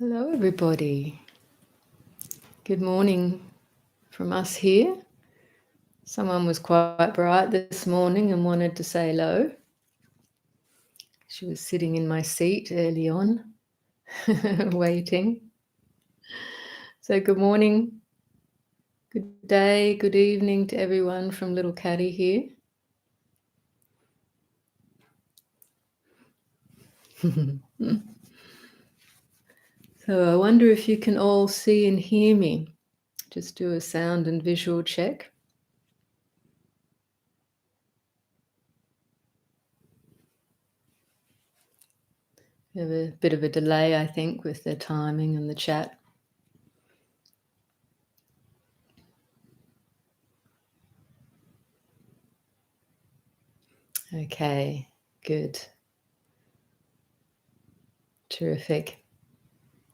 Hello, everybody. Good morning from us here. Someone was quite bright this morning and wanted to say hello. She was sitting in my seat early on, waiting. So good morning, good day, good evening to everyone from Little Caddy here. So I wonder if you can all see and hear me. Just do a sound and visual check. We have a bit of a delay, I think, with the timing and the chat. Okay, good. Terrific.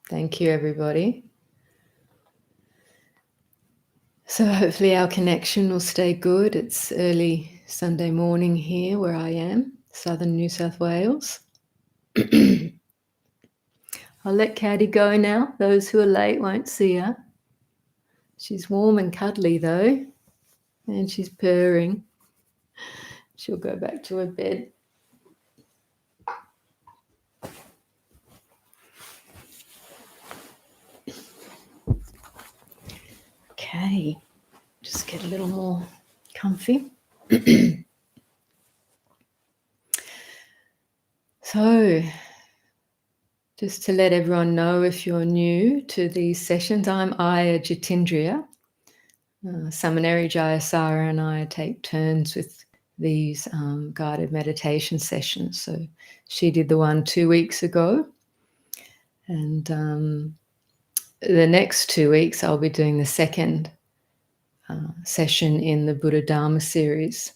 Thank you, everybody. So hopefully our connection will stay good. It's early Sunday morning here where I am, southern New South Wales. I'll let Caddy go now. Those who are late won't see her. She's warm and cuddly though, and she's purring. She'll go back to her bed. Okay, just get a little more comfy. So, just to let everyone know, if you're new to these sessions, I'm Ayya Jitindriya. Samaneri Jayasara and I take turns with these guided meditation sessions. So she did the one 2 weeks ago. And the next 2 weeks, I'll be doing the second session in the Buddha Dharma series.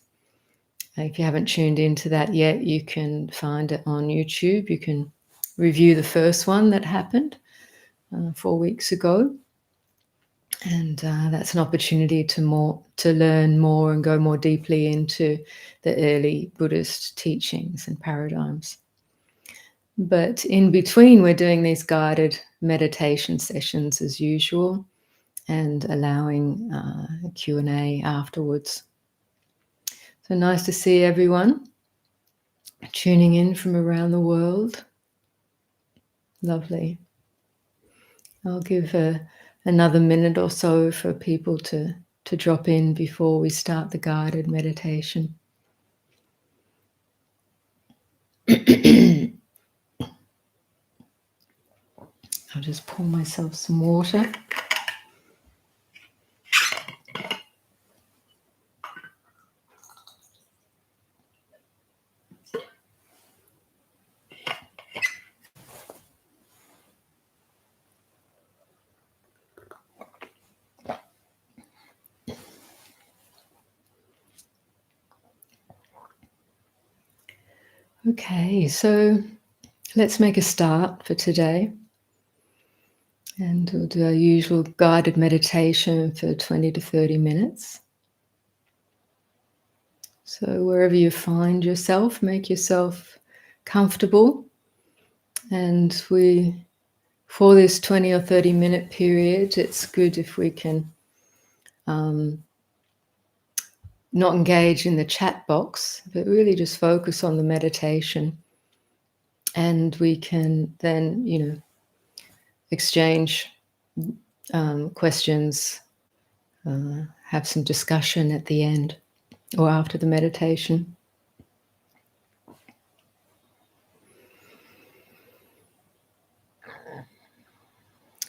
If you haven't tuned into that yet, you can find it on YouTube. You can review the first one that happened 4 weeks ago. And that's an opportunity to learn more and go more deeply into the early Buddhist teachings and paradigms. But in between, we're doing these guided meditation sessions as usual and allowing a Q&A afterwards. So nice to see everyone tuning in from around the world. Lovely. I'll give another minute or so for people to drop in before we start the guided meditation. I'll just pour myself some water. Okay, so let's make a start for today. And we'll do our usual guided meditation for 20 to 30 minutes. So wherever you find yourself, make yourself comfortable. And for this 20 or 30 minute period, it's good if we can not engage in the chat box, but really just focus on the meditation. And we can then, exchange questions, have some discussion at the end or after the meditation.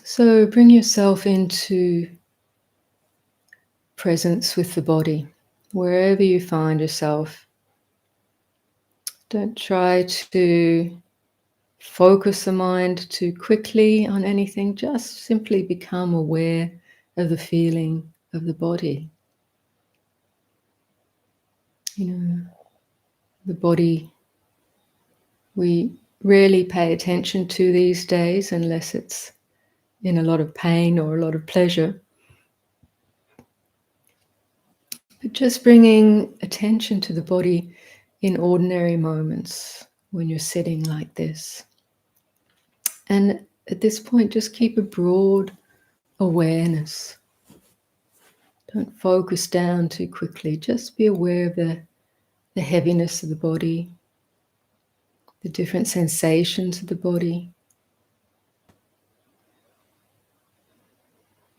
So bring yourself into presence with the body, wherever you find yourself. Don't try to focus the mind too quickly on anything, just simply become aware of the feeling of the body. The body we rarely pay attention to these days unless it's in a lot of pain or a lot of pleasure. But just bringing attention to the body in ordinary moments when you're sitting like this. And at this point, just keep a broad awareness. Don't focus down too quickly. Just be aware of the heaviness of the body, the different sensations of the body.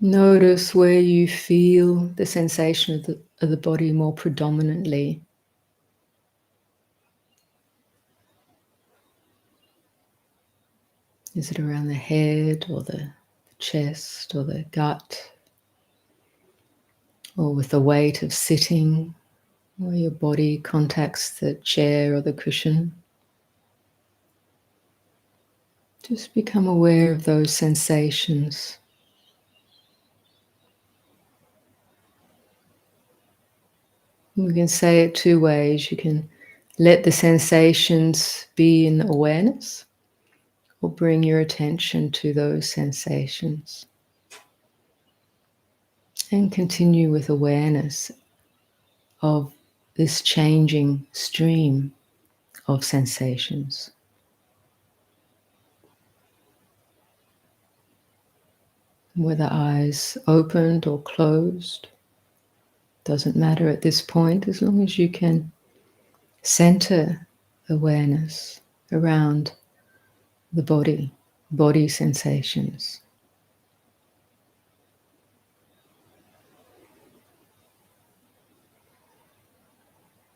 Notice where you feel the sensation of the body more predominantly. Is it around the head or the chest or the gut? Or with the weight of sitting, where your body contacts the chair or the cushion? Just become aware of those sensations. We can say it two ways. You can let the sensations be in awareness, or bring your attention to those sensations. And continue with awareness of this changing stream of sensations. Whether eyes opened or closed, doesn't matter at this point, as long as you can center awareness around the body sensations.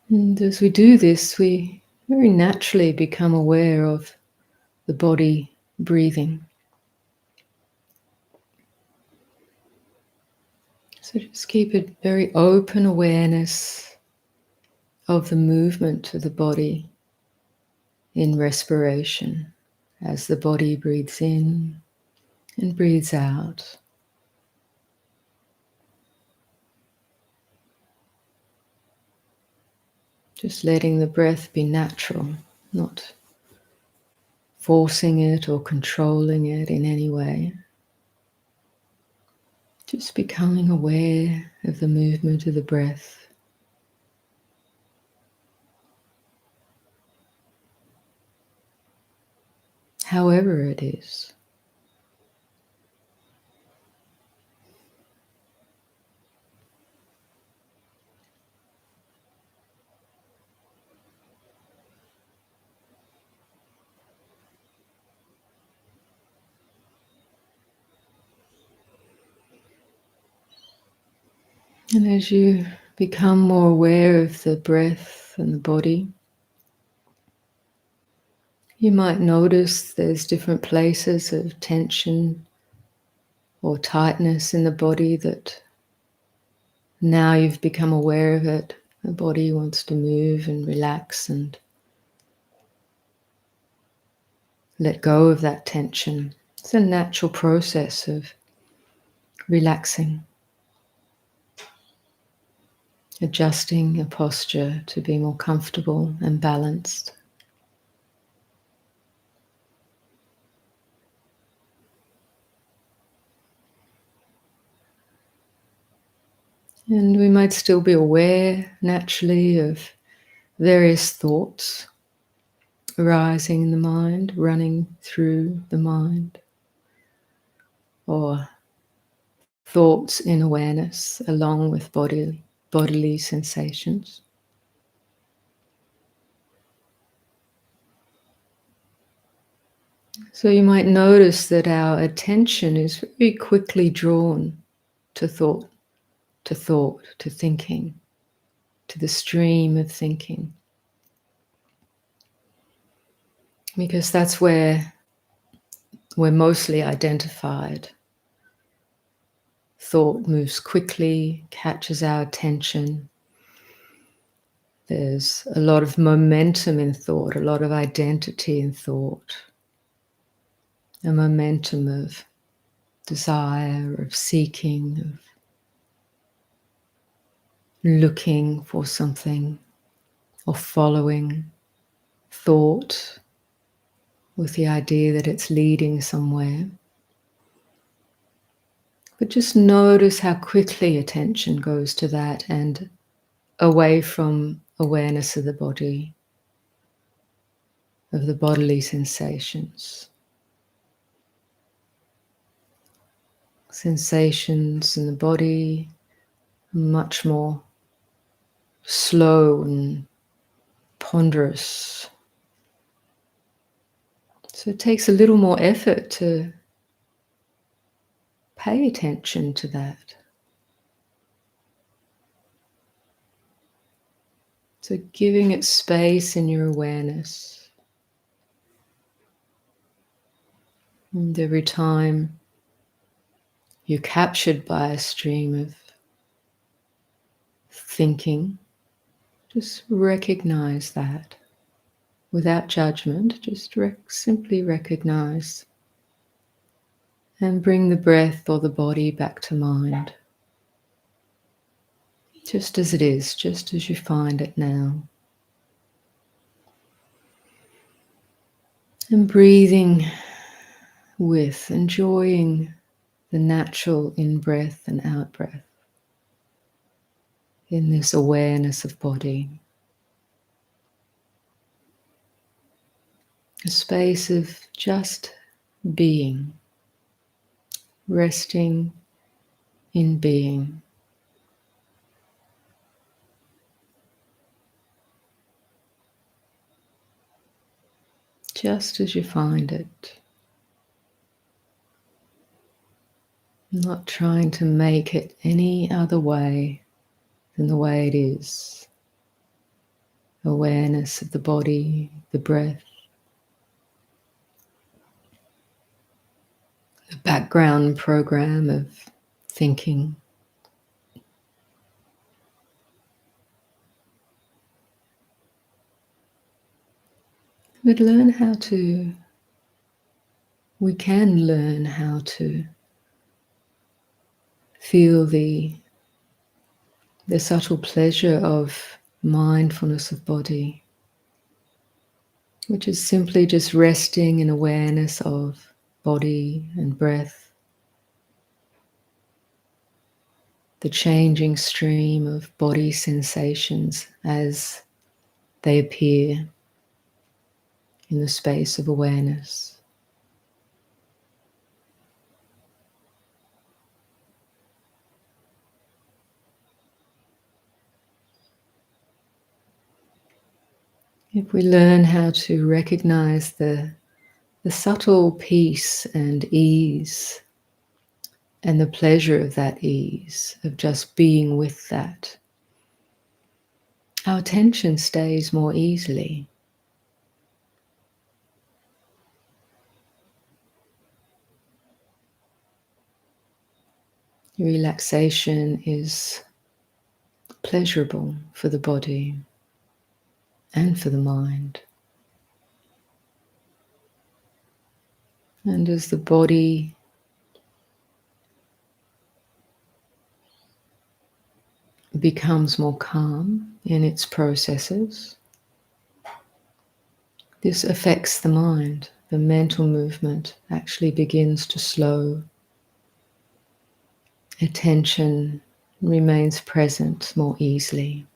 And as we do this, we very naturally become aware of the body breathing. So just keep a very open awareness of the movement of the body in respiration as the body breathes in and breathes out. Just letting the breath be natural, not forcing it or controlling it in any way. Just becoming aware of the movement of the breath. However it is. And as you become more aware of the breath and the body, you might notice there's different places of tension or tightness in the body that now you've become aware of it. The body wants to move and relax and let go of that tension. It's a natural process of relaxing, adjusting a posture to be more comfortable and balanced. And we might still be aware naturally of various thoughts arising in the mind, running through the mind, or thoughts in awareness along with bodily sensations. So you might notice that our attention is very quickly drawn to thought, to thinking, to the stream of thinking. Because that's where we're mostly identified. Thought moves quickly, catches our attention. There's a lot of momentum in thought, a lot of identity in thought, a momentum of desire, of seeking, of looking for something, or following thought with the idea that it's leading somewhere. But just notice how quickly attention goes to that and away from awareness of the body, of the bodily sensations. Sensations in the body are much more slow and ponderous. So it takes a little more effort to pay attention to that. So giving it space in your awareness. And every time you're captured by a stream of thinking, just recognize that without judgment. Just simply recognize and bring the breath or the body back to mind. Just as it is, just as you find it now. And breathing with, enjoying the natural in-breath and out-breath in this awareness of body. A space of just being, resting in being. Just as you find it. Not trying to make it any other way than the way it is. Awareness of the body, the breath, the background program of thinking. We can learn how to feel the subtle pleasure of mindfulness of body, which is simply just resting in awareness of body and breath, the changing stream of body sensations as they appear in the space of awareness. If we learn how to recognize the subtle peace and ease and the pleasure of that ease, of just being with that, our attention stays more easily. Relaxation is pleasurable for the body and for the mind. And as the body becomes more calm in its processes, this affects the mind. The mental movement actually begins to slow. Attention remains present more easily.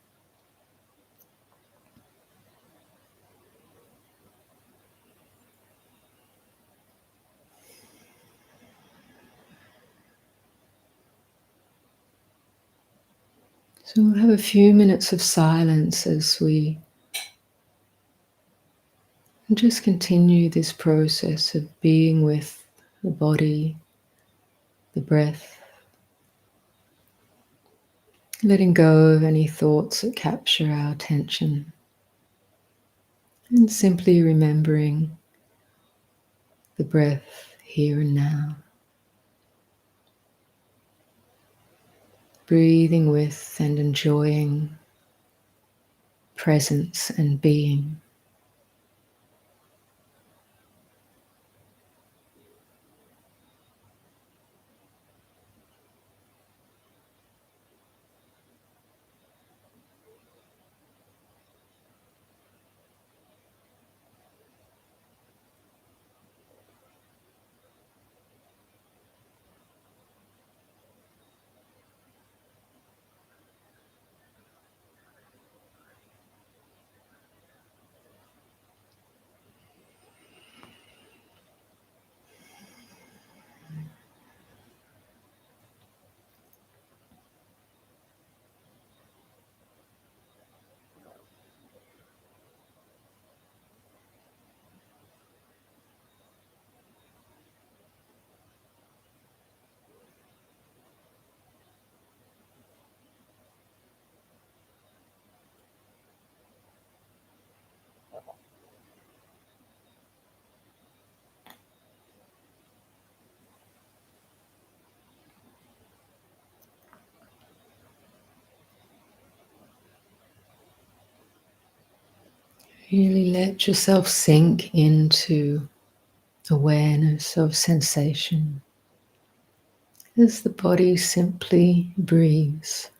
So we'll have a few minutes of silence as we just continue this process of being with the body, the breath, letting go of any thoughts that capture our attention, and simply remembering the breath here and now. Breathing with and enjoying presence and being. Really let yourself sink into awareness of sensation as the body simply breathes.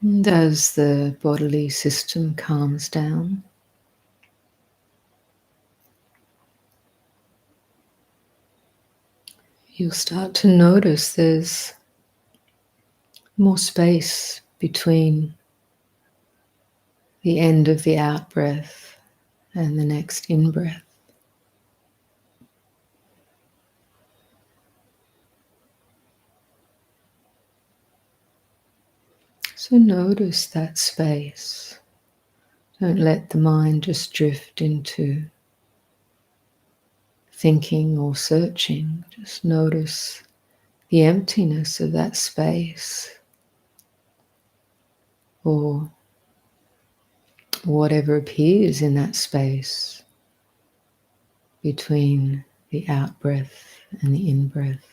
And as the bodily system calms down, you'll start to notice there's more space between the end of the out breath and the next in breath. So notice that space. Don't let the mind just drift into thinking or searching. Just notice the emptiness of that space, or whatever appears in that space between the out breath and the in breath.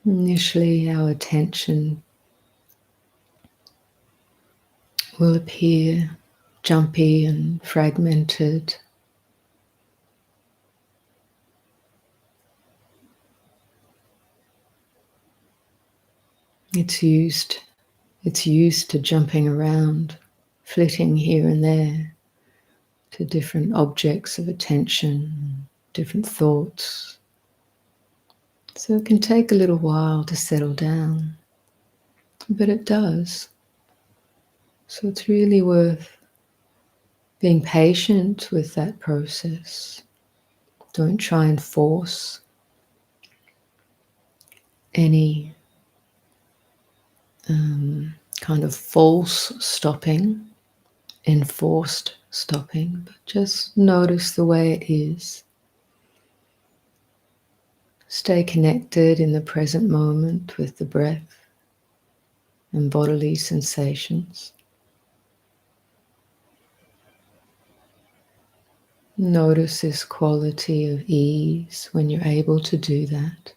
Initially, our attention will appear jumpy and fragmented. It's used to jumping around, flitting here and there to different objects of attention, different thoughts. So it can take a little while to settle down, but it does. So it's really worth being patient with that process. Don't try and force any kind of false stopping, enforced stopping, but just notice the way it is. Stay connected in the present moment with the breath and bodily sensations. Notice this quality of ease when you're able to do that.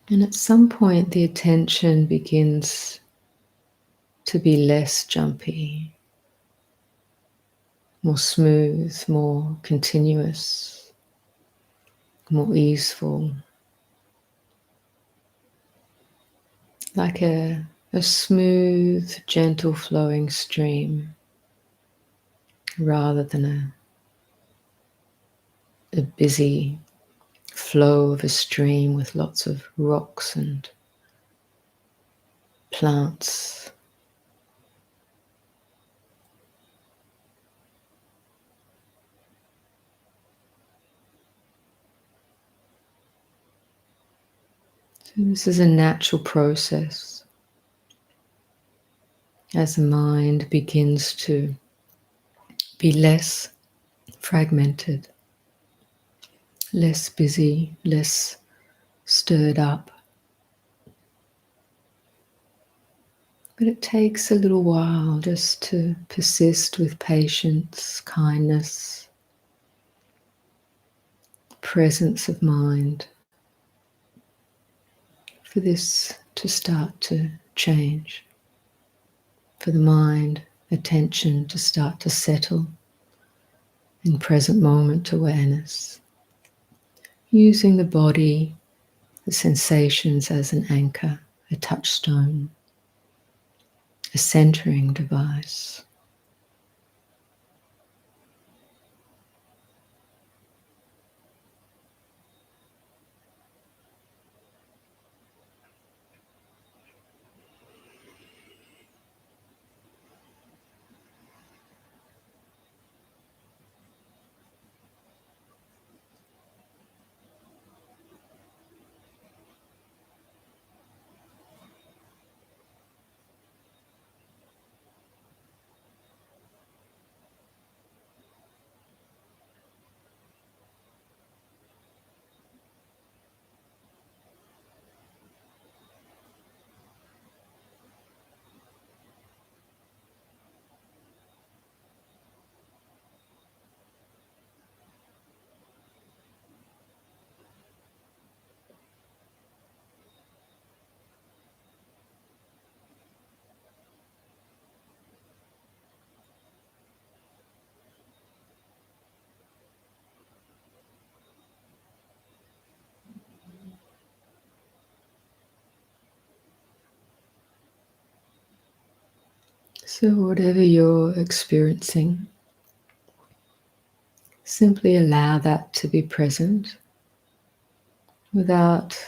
And at some point, the attention begins to be less jumpy, more smooth, more continuous, more easeful, like a smooth, gentle flowing stream rather than a busy flow of a stream with lots of rocks and plants. So this is a natural process as the mind begins to be less fragmented, less busy, less stirred up. But it takes a little while just to persist with patience, kindness, presence of mind. for this to start to change, for the mind, attention to start to settle in present moment awareness, using the body, the sensations as an anchor, a touchstone, a centering device. So whatever you're experiencing, simply allow that to be present without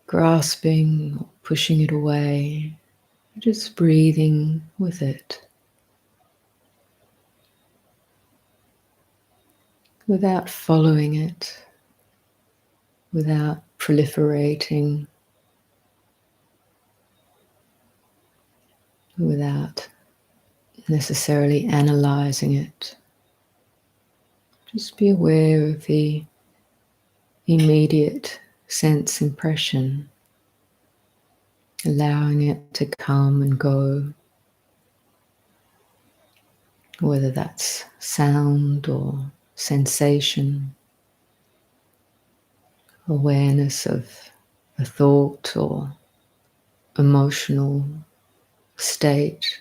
grasping or pushing it away, just breathing with it, without following it, without proliferating, without necessarily analyzing it. Just be aware of the immediate sense impression, allowing it to come and go, whether that's sound or sensation, awareness of a thought or emotional state.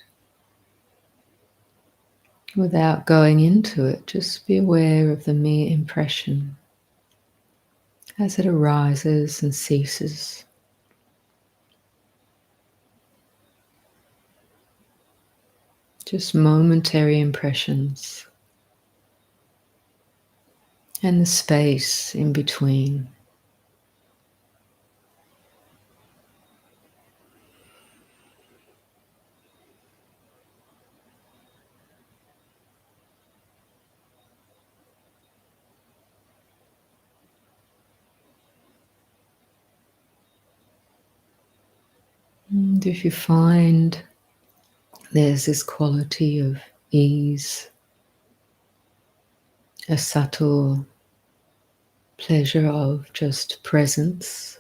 Without going into it, just be aware of the mere impression as it arises and ceases. Just momentary impressions and the space in between. And if you find there's this quality of ease, a subtle pleasure of just presence,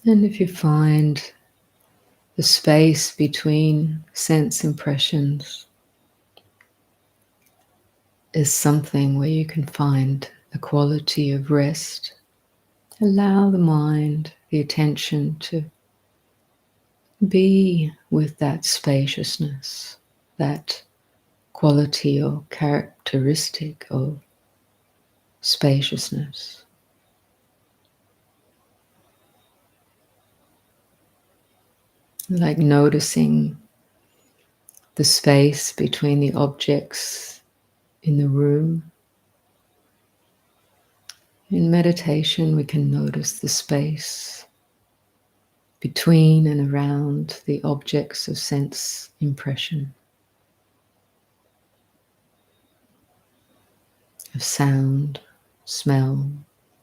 and if you find the space between sense impressions is something where you can find a quality of rest, allow the mind, the attention to be with that spaciousness, that quality or characteristic of spaciousness. Like noticing the space between the objects in the room. In meditation, we can notice the space between and around the objects of sense impression, of sound, smell,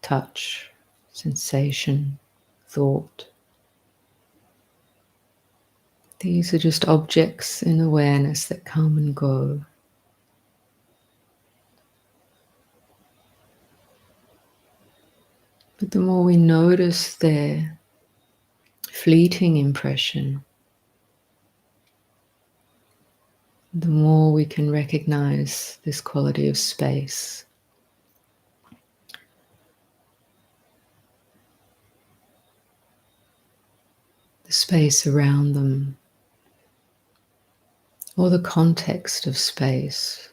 touch, sensation, thought. These are just objects in awareness that come and go. But the more we notice their fleeting impression, the more we can recognize this quality of space, the space around them, or the context of space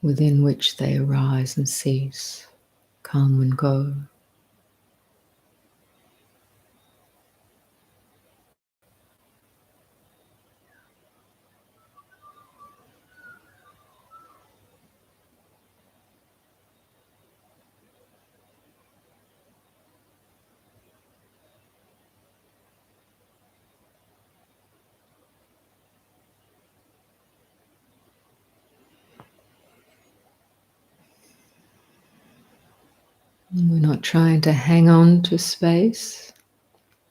within which they arise and cease, come and go. We're not trying to hang on to space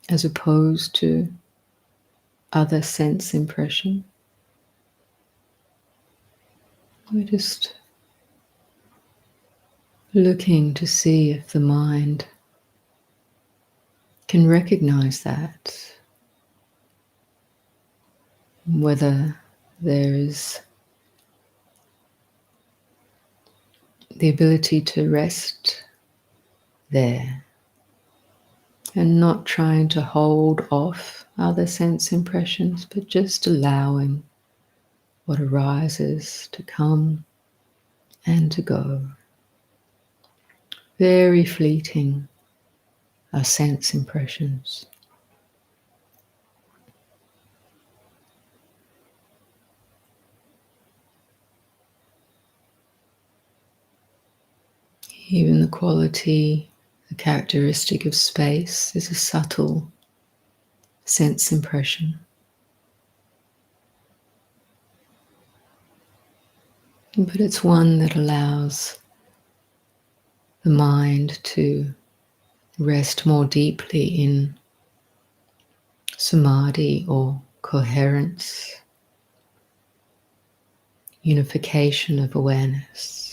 as opposed to other sense impression. We're just looking to see if the mind can recognize that, whether there is the ability to rest there and not trying to hold off other sense impressions, but just allowing what arises to come and to go. Very fleeting are sense impressions. Even the quality, the characteristic of space is a subtle sense impression. But it's one that allows the mind to rest more deeply in samadhi or coherence, unification of awareness.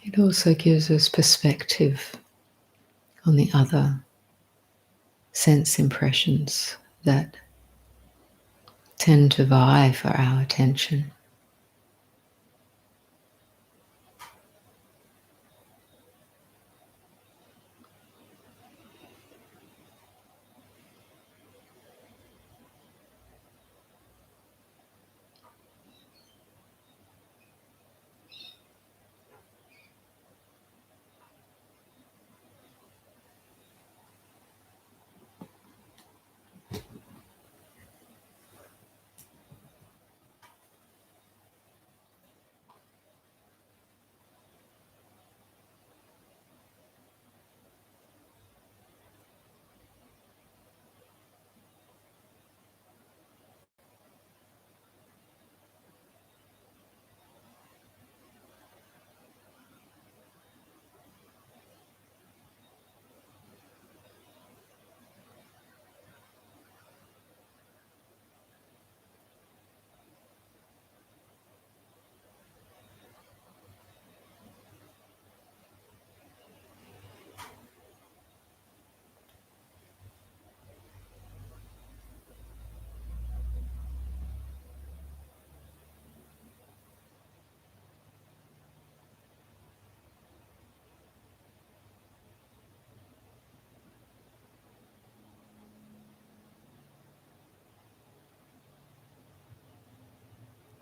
It also gives us perspective on the other sense impressions that tend to vie for our attention.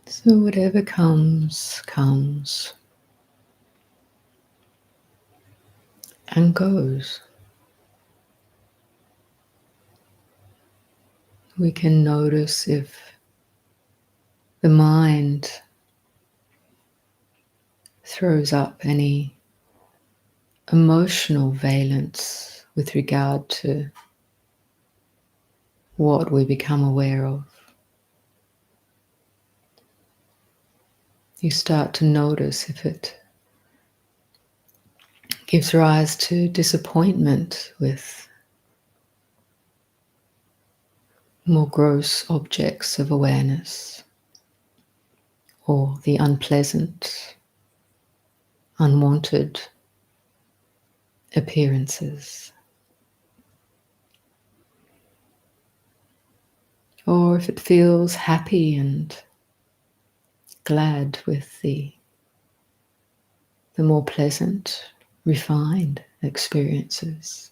So whatever comes, comes and goes. We can notice if the mind throws up any emotional valence with regard to what we become aware of. You start to notice if it gives rise to disappointment with more gross objects of awareness, or the unpleasant, unwanted appearances. or if it feels happy and glad with the more pleasant, refined experiences.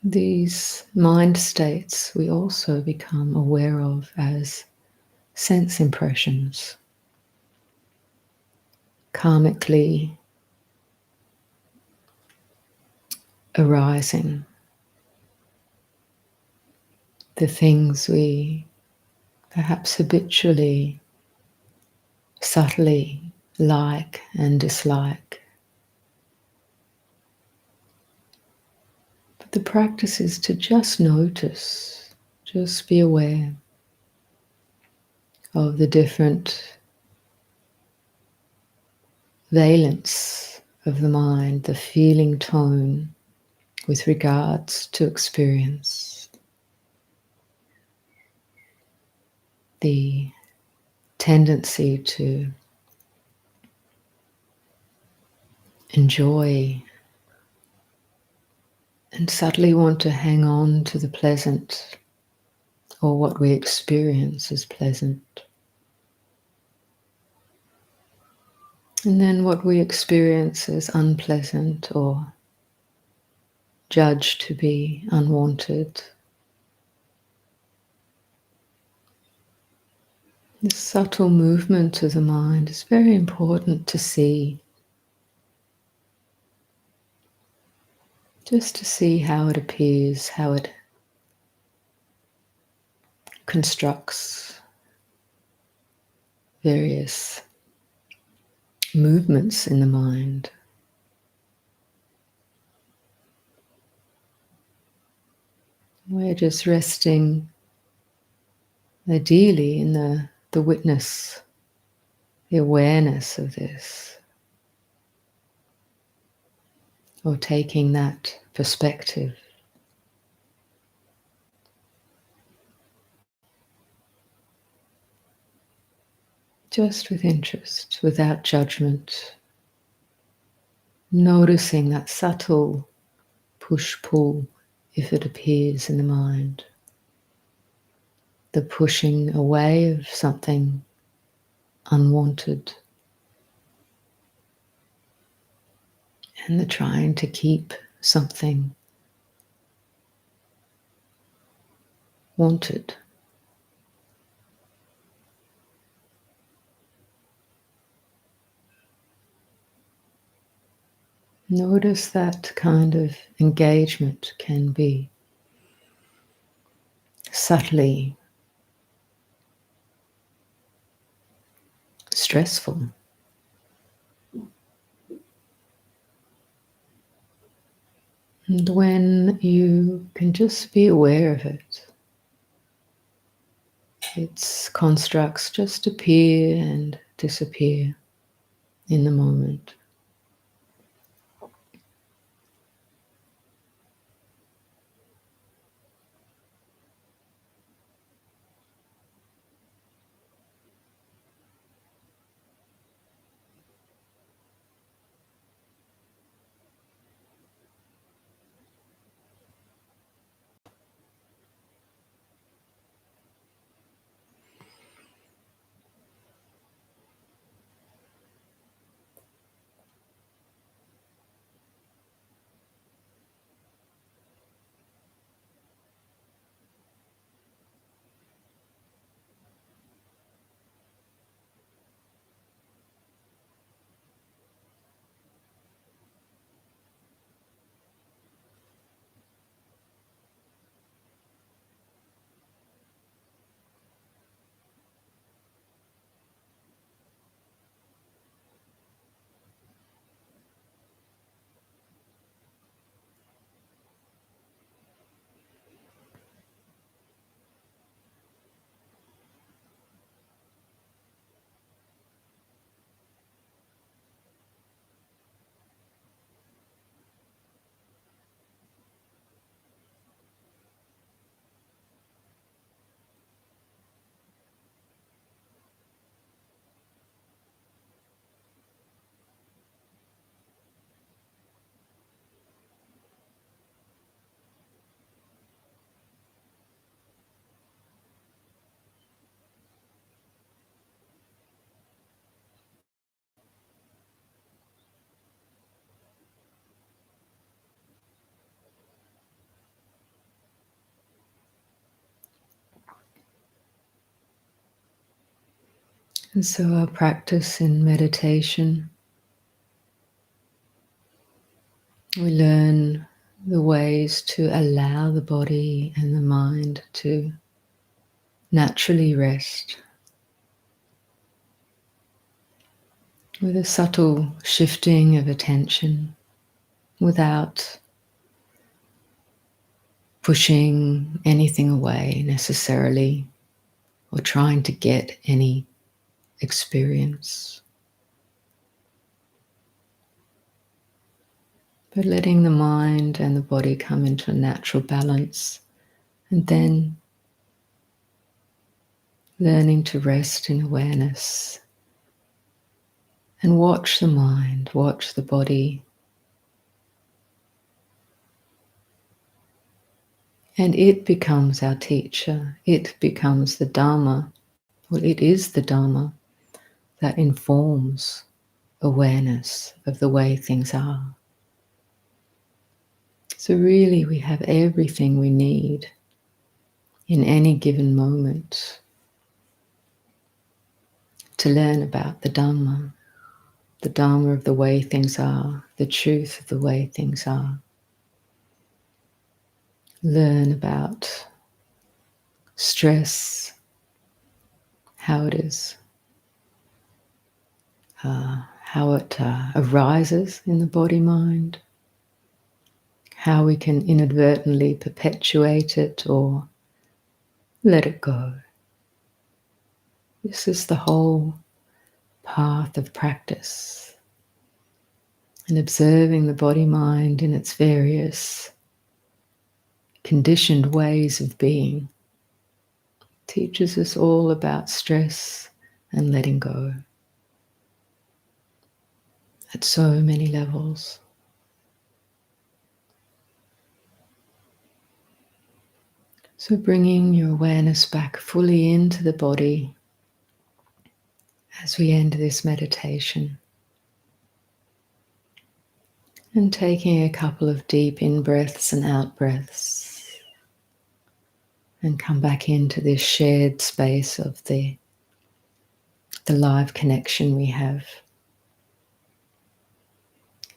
These mind states we also become aware of as sense impressions, karmically arising. The things we perhaps habitually, subtly like and dislike. But the practice is to just notice, just be aware of the different valence of the mind, the feeling tone with regards to experience, the tendency to enjoy and subtly want to hang on to the pleasant or what we experience as pleasant. And then what we experience as unpleasant or judged to be unwanted. This subtle movement of the mind is very important to see. Just to see how it appears, how it constructs various movements in the mind. We're just resting ideally in the witness, the awareness of this, or taking that perspective. Just with interest, without judgment, noticing that subtle push-pull if it appears in the mind. The pushing away of something unwanted and the trying to keep something wanted. Notice that kind of engagement can be subtly stressful. And when you can just be aware of it, its constructs just appear and disappear in the moment. And so our practice in meditation, we learn the ways to allow the body and the mind to naturally rest with a subtle shifting of attention without pushing anything away necessarily or trying to get any experience. But letting the mind and the body come into a natural balance, and then learning to rest in awareness and watch the mind, watch the body. And it becomes our teacher. It becomes the Dharma. Well, it is the Dharma that informs awareness of the way things are. So really we have everything we need in any given moment to learn about the Dhamma of the way things are, the truth of the way things are. Learn about stress, how it is, how it arises in the body-mind, how we can inadvertently perpetuate it or let it go. This is the whole path of practice, and observing the body-mind in its various conditioned ways of being teaches us all about stress and letting go at so many levels. So bringing your awareness back fully into the body as we end this meditation, and taking a couple of deep in-breaths and out-breaths, and come back into this shared space of the live connection we have.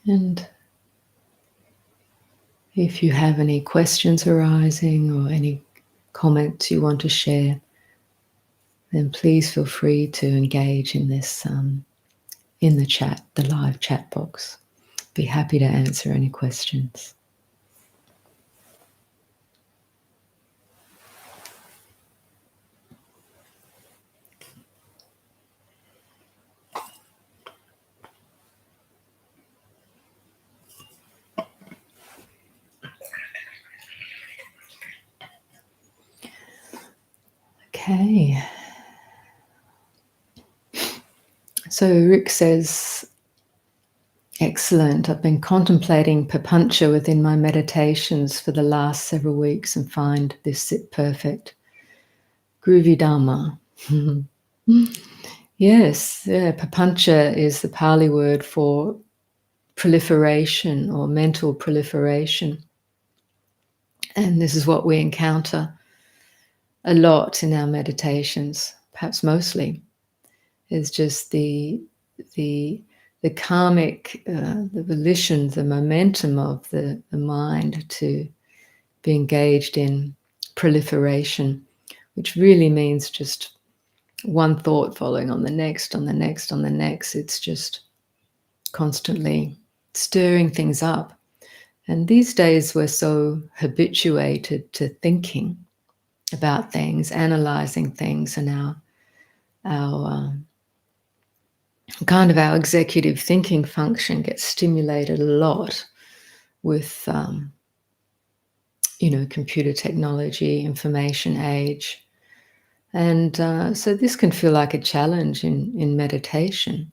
And if you have any questions arising or any comments you want to share, then please feel free to engage in this in the chat, the live chat box. Be happy to answer any questions. Okay. So Rick says, excellent. I've been contemplating papancha within my meditations for the last several weeks and find this sit perfect. Groovy Dharma. Yes, papancha is the Pali word for proliferation or mental proliferation. And this is what we encounter a lot in our meditations, perhaps mostly, is just the karmic, the volition, the momentum of the mind to be engaged in proliferation, which really means just one thought following on the next, on the next, on the next. It's just constantly stirring things up. And these days we're so habituated to thinking about things, analyzing things, and our kind of our executive thinking function gets stimulated a lot with computer technology, information age. And so this can feel like a challenge in meditation.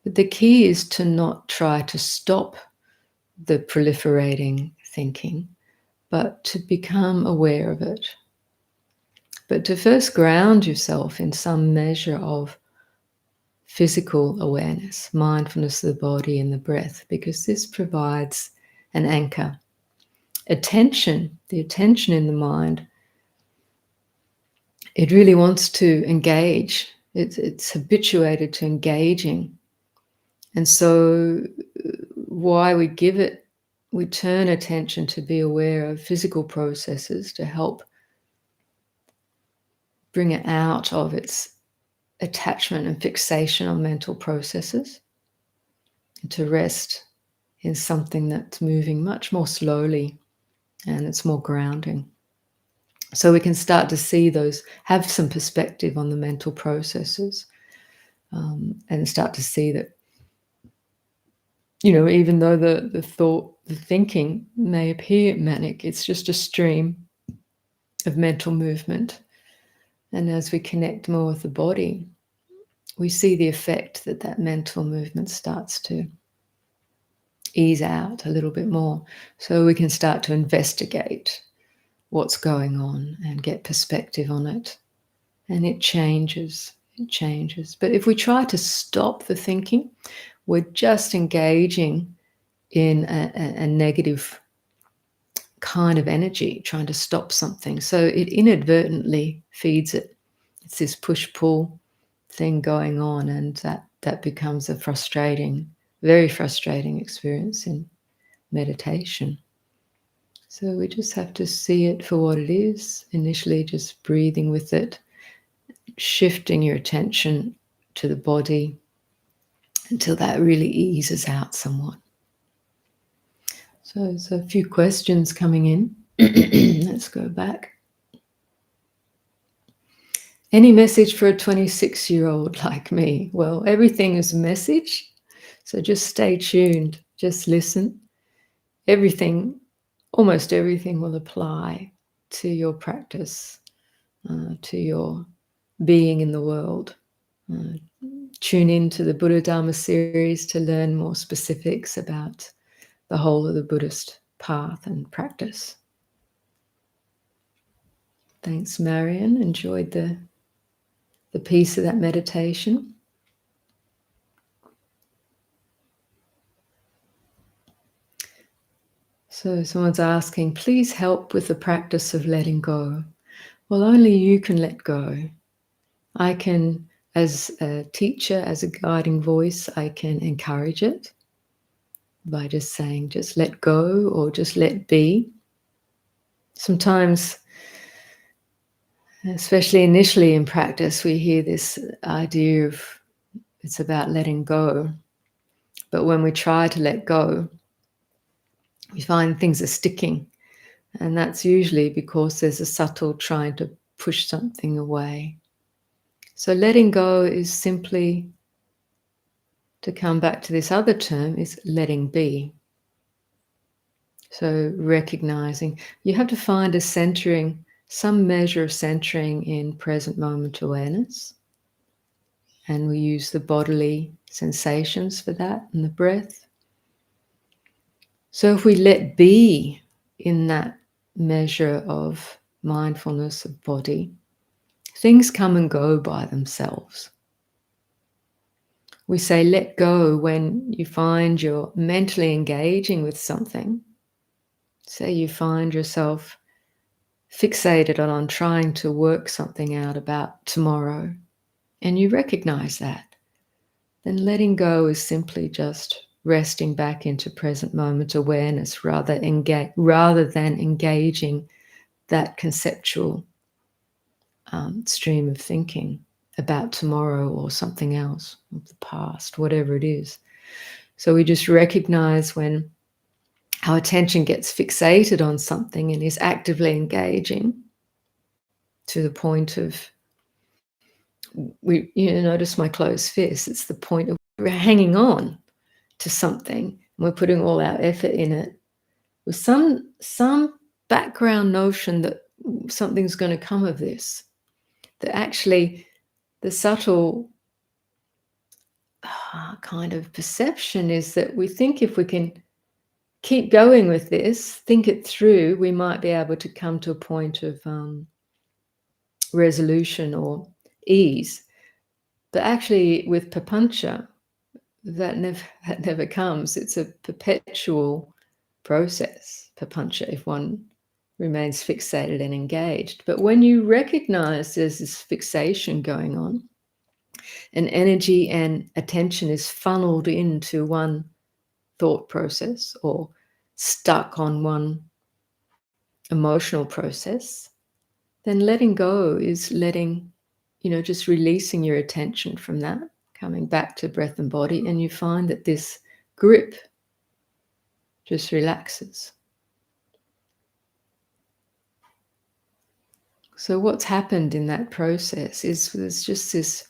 But the key is to not try to stop the proliferating thinking, but to become aware of it. But to first ground yourself in some measure of physical awareness, mindfulness of the body and the breath, because this provides an anchor. Attention, the attention in the mind, it really wants to engage It's habituated to engaging. And so why we turn attention to be aware of physical processes to help bring it out of its attachment and fixation on mental processes, and to rest in something that's moving much more slowly and it's more grounding. So we can start to see those, have some perspective on the mental processes, and start to see that, even though the thought, the thinking may appear manic, it's just a stream of mental movement. And as we connect more with the body, we see the effect that mental movement starts to ease out a little bit more. So we can start to investigate what's going on and get perspective on it. And it changes. But if we try to stop the thinking, we're just engaging in a negative kind of energy, trying to stop something. So it inadvertently feeds it. It's this push-pull thing going on, and that becomes a very frustrating experience in meditation. So we just have to see it for what it is, initially just breathing with it, shifting your attention to the body until that really eases out somewhat. So there's a few questions coming in. Let's go back. Any message for a 26-year-old like me? Well, everything is a message. So just stay tuned, just listen. Almost everything will apply to your practice, to your being in the world. Tune into the Buddha Dharma series to learn more specifics about the whole of the Buddhist path and practice. Thanks, Marion. Enjoyed the piece of that meditation. So someone's asking, please help with the practice of letting go. Well, only you can let go. I can, as a teacher, as a guiding voice, I can encourage it by just saying, just let go or just let be. Sometimes, especially initially in practice, we hear this idea of it's about letting go. But when we try to let go, we find things are sticking. And that's usually because there's a subtle trying to push something away. So letting go is simply, to come back to this other term, is letting be. So recognizing, you have to find a centering, some measure of centering in present moment awareness. And we use the bodily sensations for that and the breath. So if we let be in that measure of mindfulness of body, things come and go by themselves. We say let go when you find you're mentally engaging with something. Say you find yourself fixated on trying to work something out about tomorrow, and you recognize that. Then letting go is simply just resting back into present moment awareness rather than engaging that conceptual stream of thinking about tomorrow or something else, or the past, whatever it is. So we just recognize when our attention gets fixated on something and is actively engaging to the point of, notice my closed fist, it's the point of we're hanging on to something and we're putting all our effort in it with some background notion that something's going to come of this, that actually the subtle kind of perception is that we think if we can keep going with this, think it through, we might be able to come to a point of resolution or ease. But actually with papancha, that never comes. It's a perpetual process, papancha, if one remains fixated and engaged. But when you recognize there's this fixation going on, And energy and attention is funneled into one thought process or stuck on one emotional process, then letting go is letting, just releasing your attention from that, coming back to breath and body, and you find that this grip just relaxes. So what's happened in that process is there's just this,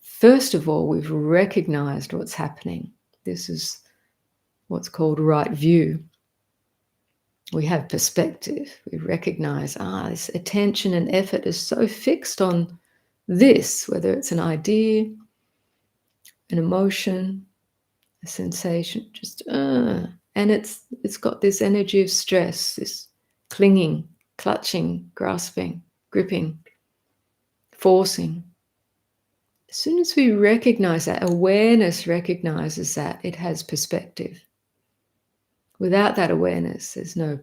first of all, we've recognized what's happening. This is what's called right view. We have perspective. We recognize, this attention and effort is so fixed on this, whether it's an idea, an emotion, a sensation, and it's got this energy of stress, this clinging, clutching, grasping, gripping, forcing. As soon as we recognize that, awareness recognizes that it has perspective. Without that awareness, there's no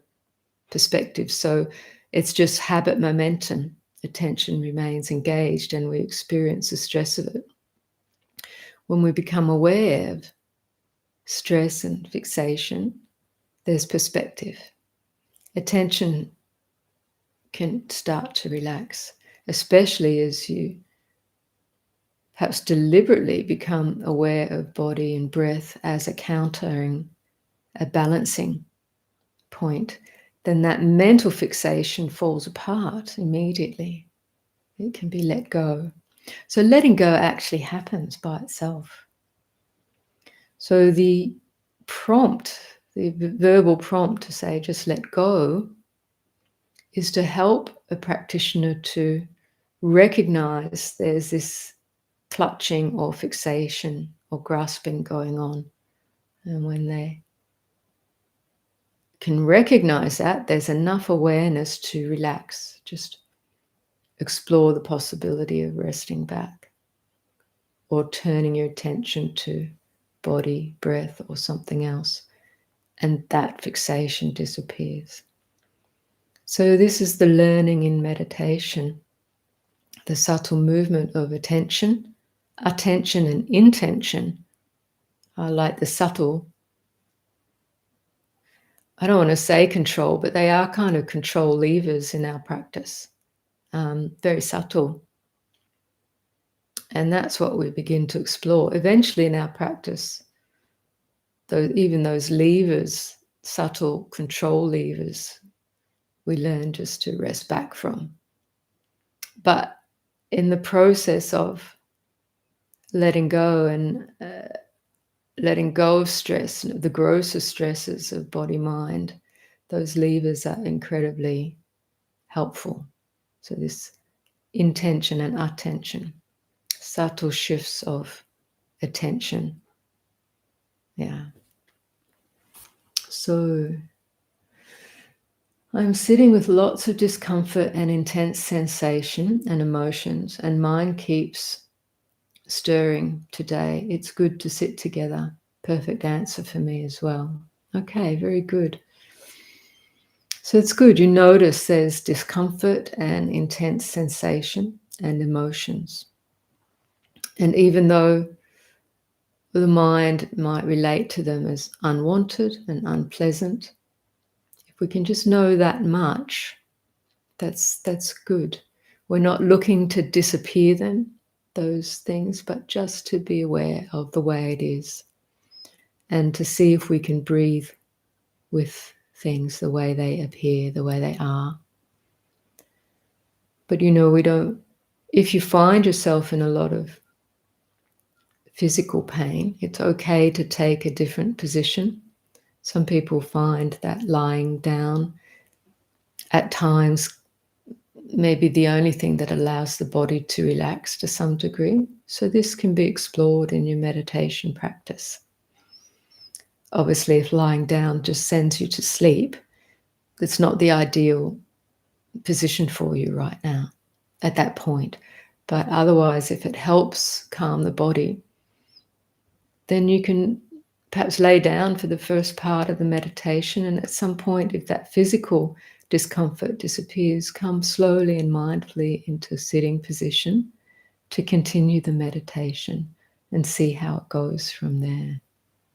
perspective. So it's just habit momentum. Attention remains engaged and we experience the stress of it. When we become aware of stress and fixation, there's perspective. Attention can start to relax, especially as you perhaps deliberately become aware of body and breath as a countering, a balancing point. Then that mental fixation falls apart immediately. It can be let go. So letting go actually happens by itself. So the prompt, the verbal prompt to say just let go, is to help a practitioner to recognize there's this clutching or fixation or grasping going on. And when they can recognize that, there's enough awareness to relax. Just explore the possibility of resting back or turning your attention to body, breath, or something else. And that fixation disappears. So this is the learning in meditation, the subtle movement of attention, attention and intention are like the subtle, I don't want to say control, but they are kind of control levers in our practice, very subtle. And that's what we begin to explore. Eventually in our practice, even those levers, subtle control levers, we learn just to rest back from. But in the process of letting go and letting go of stress, the grosser stresses of body, mind, those levers are incredibly helpful. So this intention and attention, subtle shifts of attention. Yeah. So I'm sitting with lots of discomfort and intense sensation and emotions, and mine keeps stirring today. It's good to sit together. Perfect answer for me as well. Okay, very good. So it's good. You notice there's discomfort and intense sensation and emotions. And even though the mind might relate to them as unwanted and unpleasant, if we can just know that much, that's good. We're not looking to disappear them, those things, but just to be aware of the way it is and to see if we can breathe with things the way they appear, the way they are. But we don't, if you find yourself in a lot of physical pain, it's okay to take a different position. Some people find that lying down at times may be the only thing that allows the body to relax to some degree. So this can be explored in your meditation practice. Obviously, if lying down just sends you to sleep, it's not the ideal position for you right now at that point. But otherwise, if it helps calm the body, then you can perhaps lay down for the first part of the meditation, and at some point, if that physical discomfort disappears, come slowly and mindfully into sitting position to continue the meditation and see how it goes from there.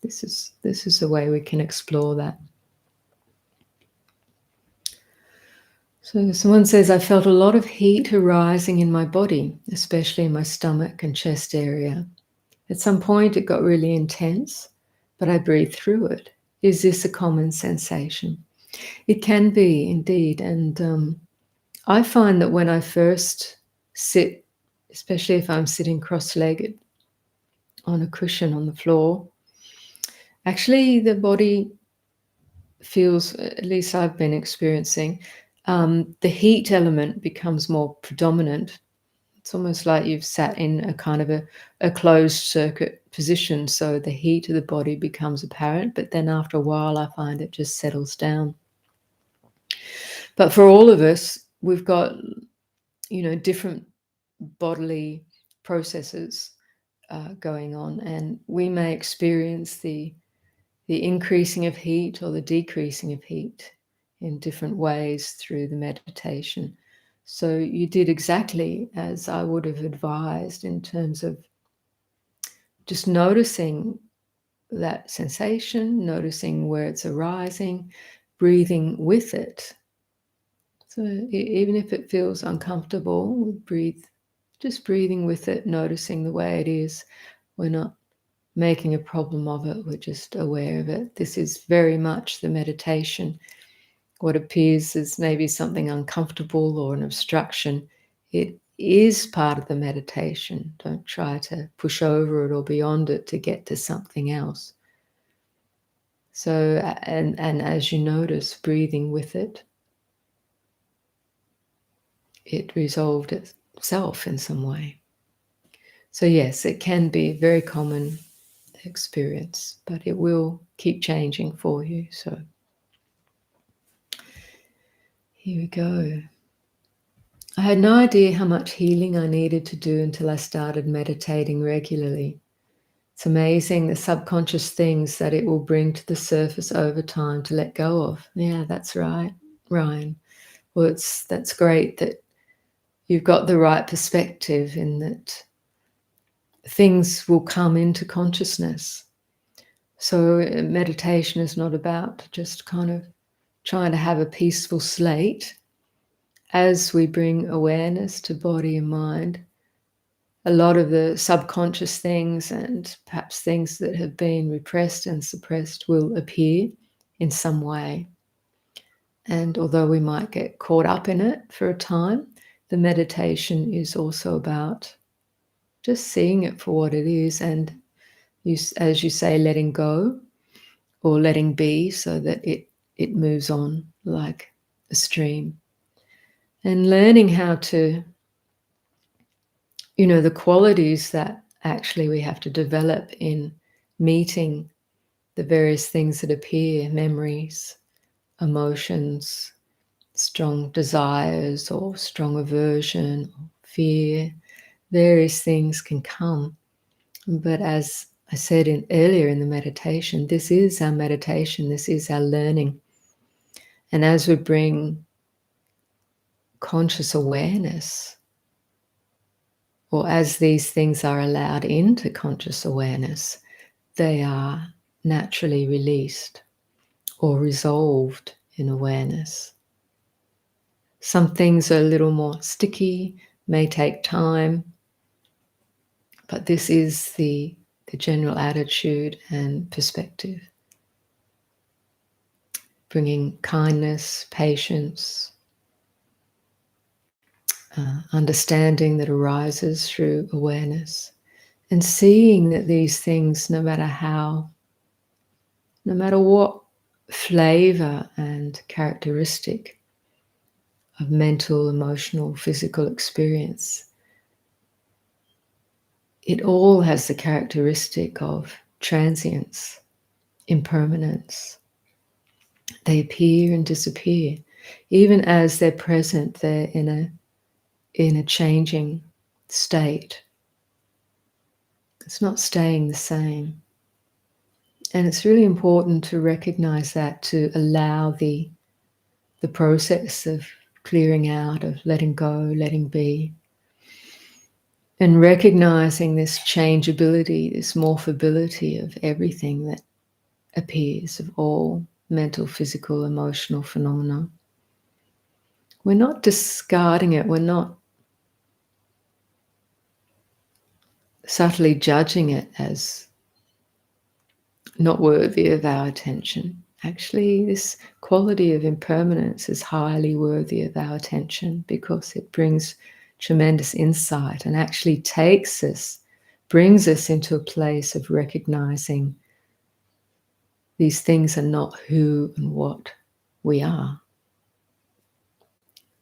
This is a way we can explore that. So someone says, I felt a lot of heat arising in my body, especially in my stomach and chest area. At some point it got really intense, but I breathed through it. Is this a common sensation? It can be indeed. And I find that when I first sit, especially if I'm sitting cross-legged on a cushion on the floor, actually the body feels, at least I've been experiencing, the heat element becomes more predominant. It's almost like you've sat in a kind of a closed circuit position, so the heat of the body becomes apparent, but then after a while I find it just settles down. But for all of us, we've got, different bodily processes going on, and we may experience the increasing of heat or the decreasing of heat in different ways through the meditation. So you did exactly as I would have advised in terms of just noticing that sensation, noticing where it's arising, breathing with it. So even if it feels uncomfortable, just breathing with it, noticing the way it is. We're not making a problem of it, we're just aware of it. This is very much the meditation. What appears as maybe something uncomfortable or an obstruction, it is part of the meditation. Don't try to push over it or beyond it to get to something else. So, and as you notice, breathing with it, it resolved itself in some way. So yes, it can be a very common experience, but it will keep changing for you. So here we go. I had no idea how much healing I needed to do until I started meditating regularly. It's amazing the subconscious things that it will bring to the surface over time to let go of. Yeah, that's right, Ryan. Well, that's great that you've got the right perspective in that things will come into consciousness. So meditation is not about just kind of trying to have a peaceful slate. As we bring awareness to body and mind, a lot of the subconscious things and perhaps things that have been repressed and suppressed will appear in some way. And although we might get caught up in it for a time, the meditation is also about just seeing it for what it is and, as you say, letting go or letting be so that it moves on like a stream. And learning how to, the qualities that actually we have to develop in meeting the various things that appear, memories, emotions, strong desires or strong aversion, or fear, various things can come. But as I said earlier in the meditation, this is our meditation, this is our learning. And as we bring conscious awareness, or as these things are allowed into conscious awareness, they are naturally released or resolved in awareness. Some things are a little more sticky, may take time, but this is the general attitude and perspective. Bringing kindness, patience, understanding that arises through awareness, and seeing that these things, no matter what flavor and characteristic of mental, emotional, physical experience, it all has the characteristic of transience, impermanence. They appear and disappear. Even as they're present, they're in a changing state. It's not staying the same. And it's really important to recognize that, to allow the process of clearing out, of letting go, letting be. And recognizing this changeability, this morphability of everything that appears, of all mental, physical, emotional phenomena. We're not discarding it, we're not subtly judging it as not worthy of our attention. Actually, this quality of impermanence is highly worthy of our attention because it brings tremendous insight and actually brings us into a place of recognizing these things are not who and what we are.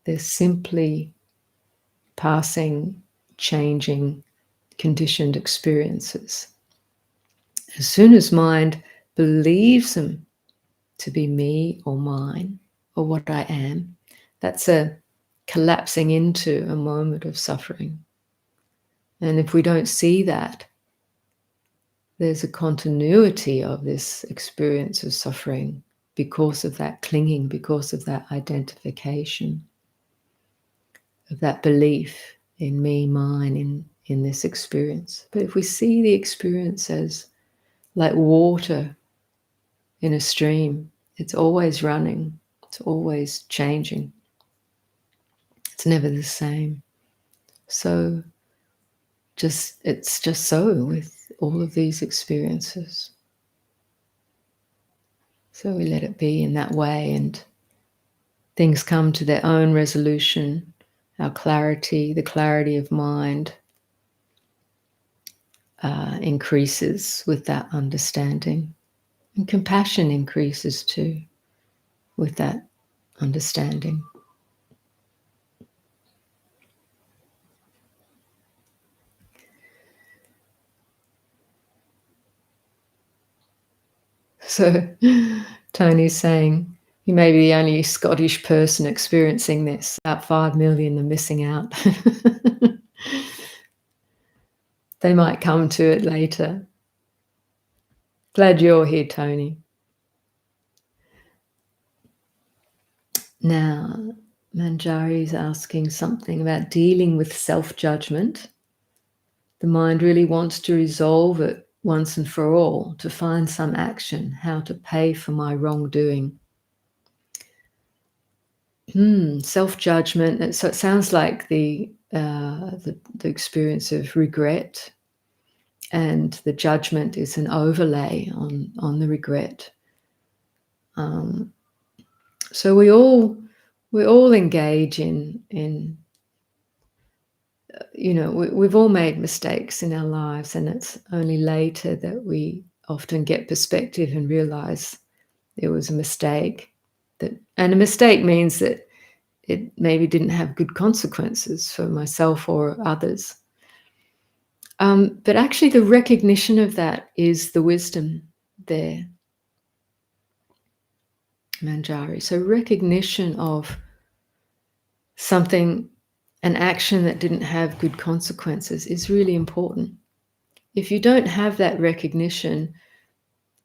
They're simply passing, changing, conditioned experiences. As soon as mind believes them to be me or mine or what I am, that's a collapsing into a moment of suffering. And if we don't see that, there's a continuity of this experience of suffering because of that clinging, because of that identification, of that belief in me, mine, in this experience. But if we see the experience as like water in a stream, it's always running, it's always changing. It's never the same. So it's just so with all of these experiences. So we let it be in that way, and things come to their own resolution. Our clarity, the clarity of mind, increases with that understanding. And compassion increases too with that understanding. So Tony's saying, you may be the only Scottish person experiencing this. About 5 million are missing out. They might come to it later. Glad you're here, Tony. Now, Manjari is asking something about dealing with self-judgment. The mind really wants to resolve it once and for all, to find some action, how to pay for my wrongdoing. Self-judgment. So it sounds like the experience of regret, and the judgment is an overlay on the regret. So we all engage in we've all made mistakes in our lives, and it's only later that we often get perspective and realize it was a mistake. And a mistake means that it maybe didn't have good consequences for myself or others. But actually the recognition of that is the wisdom there, Manjari. So recognition of something, an action that didn't have good consequences, is really important. If you don't have that recognition,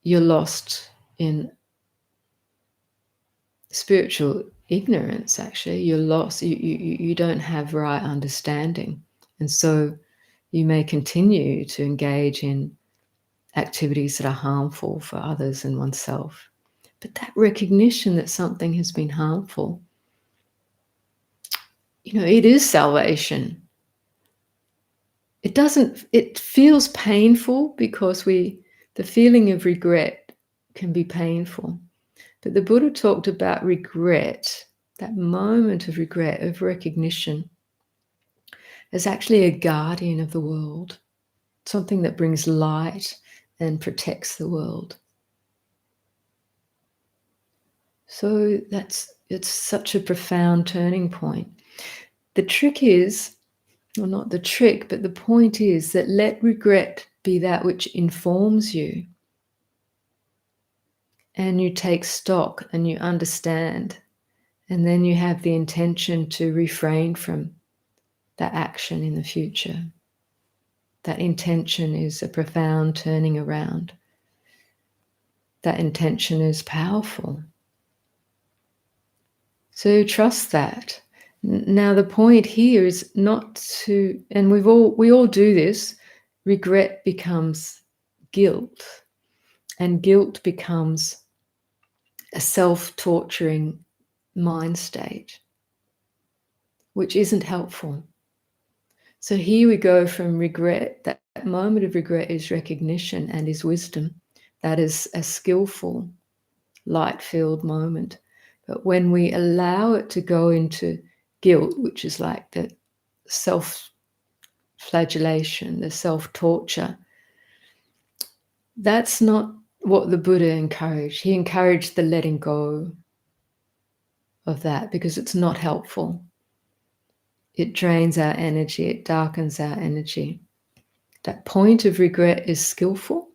you're lost in spiritual ignorance. Actually, you're lost. You don't have right understanding, and so you may continue to engage in activities that are harmful for others and oneself. But that recognition that something has been harmful, it is salvation. It feels painful because the feeling of regret can be painful. But the Buddha talked about regret, that moment of regret, of recognition, as actually a guardian of the world, something that brings light and protects the world. So it's such a profound turning point. The trick is, or not the trick, but the point is that let regret be that which informs you. And you take stock and you understand. And then you have the intention to refrain from that action in the future. That intention is a profound turning around. That intention is powerful. So trust that. Now, the point here is not to, and we all do this, regret becomes guilt, and guilt becomes a self-torturing mind state, which isn't helpful. So here we go from regret. That moment of regret is recognition and is wisdom. That is a skillful, light-filled moment. But when we allow it to go into guilt, which is like the self-flagellation, the self-torture, that's not what the Buddha encouraged. He encouraged the letting go of that because it's not helpful. It drains our energy, it darkens our energy. That point of regret is skillful.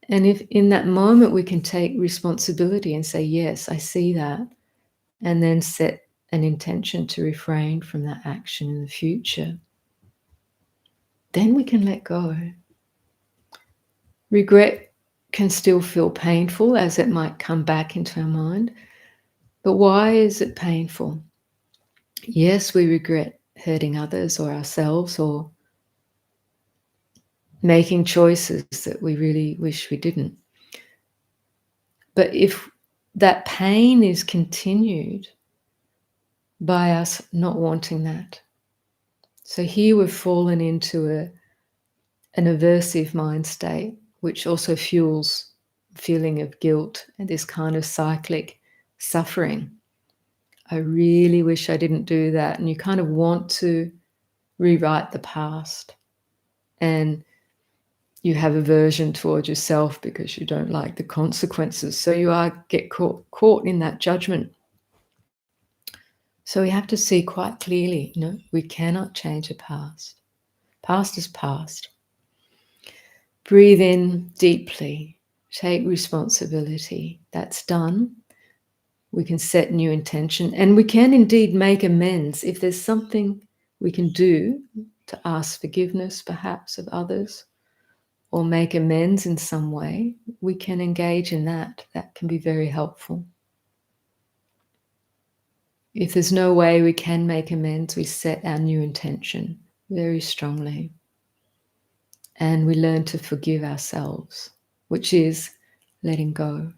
And if in that moment we can take responsibility and say, yes, I see that, and then set an intention to refrain from that action in the future, then we can let go. Regret can still feel painful as it might come back into our mind. But why is it painful? Yes, we regret hurting others or ourselves or making choices that we really wish we didn't. But if that pain is continued by us not wanting that, so here we've fallen into an aversive mind state, which also fuels feeling of guilt and this kind of cyclic suffering. I really wish I didn't do that. And you kind of want to rewrite the past. And you have aversion towards yourself because you don't like the consequences. So you get caught in that judgment. So we have to see quite clearly, we cannot change the past. Past is past. Breathe in deeply. Take responsibility. That's done. We can set new intention, and we can indeed make amends if there's something we can do to ask forgiveness, perhaps, of others, or make amends in some way. We can engage in that. That can be very helpful. If there's no way we can make amends, we set our new intention very strongly. And we learn to forgive ourselves, which is letting go.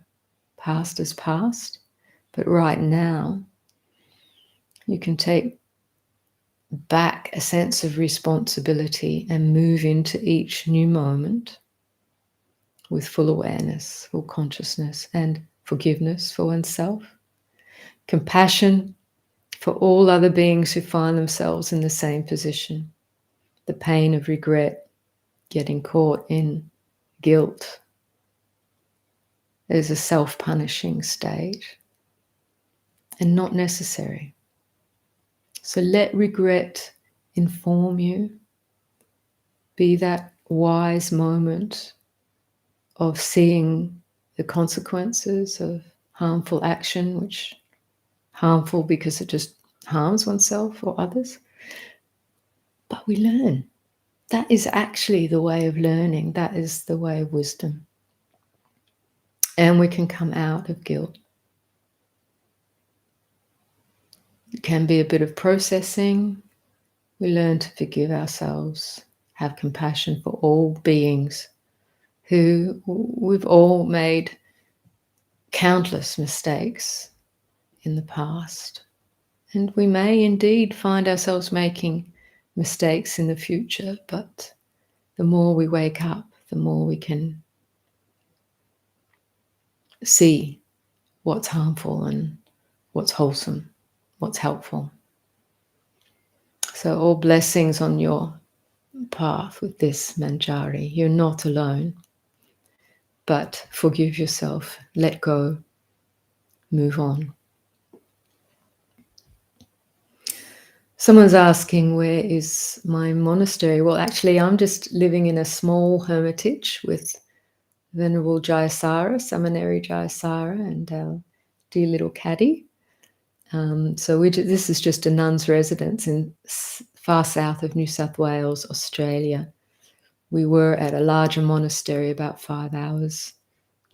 Past is past, but right now, you can take back a sense of responsibility and move into each new moment with full awareness, full consciousness, and forgiveness for oneself, compassion for all other beings who find themselves in the same position, the pain of regret, getting caught in guilt. Is a self-punishing state and not necessary. So let regret inform you. Be that wise moment of seeing the consequences of harmful action, which harmful because it just harms oneself or others. But we learn. That is actually the way of learning. That is the way of wisdom. And we can come out of guilt. It can be a bit of processing. We learn to forgive ourselves, have compassion for all beings who we've all made countless mistakes in the past. And we may indeed find ourselves making mistakes in the future, but the more we wake up, the more we can see what's harmful and what's wholesome, what's helpful. So all blessings on your path with this Manjari. You're not alone, but forgive yourself, let go, move on. Someone's asking, where is my monastery? Well, actually, I'm just living in a small hermitage with Venerable Jayasara, Samaneri Jayasara, and our dear little caddy. So this is just a nun's residence in far south of New South Wales, Australia. We were at a larger monastery about 5 hours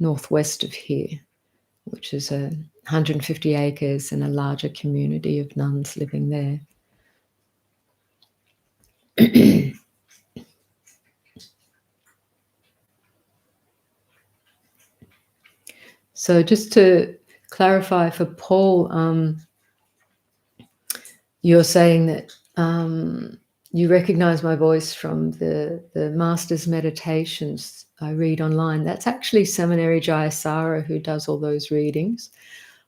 northwest of here, which is a 150 acres and a larger community of nuns living there. So just to clarify for Paul, you're saying that you recognize my voice from the Master's Meditations I read online. That's actually Seminary Jayasara who does all those readings.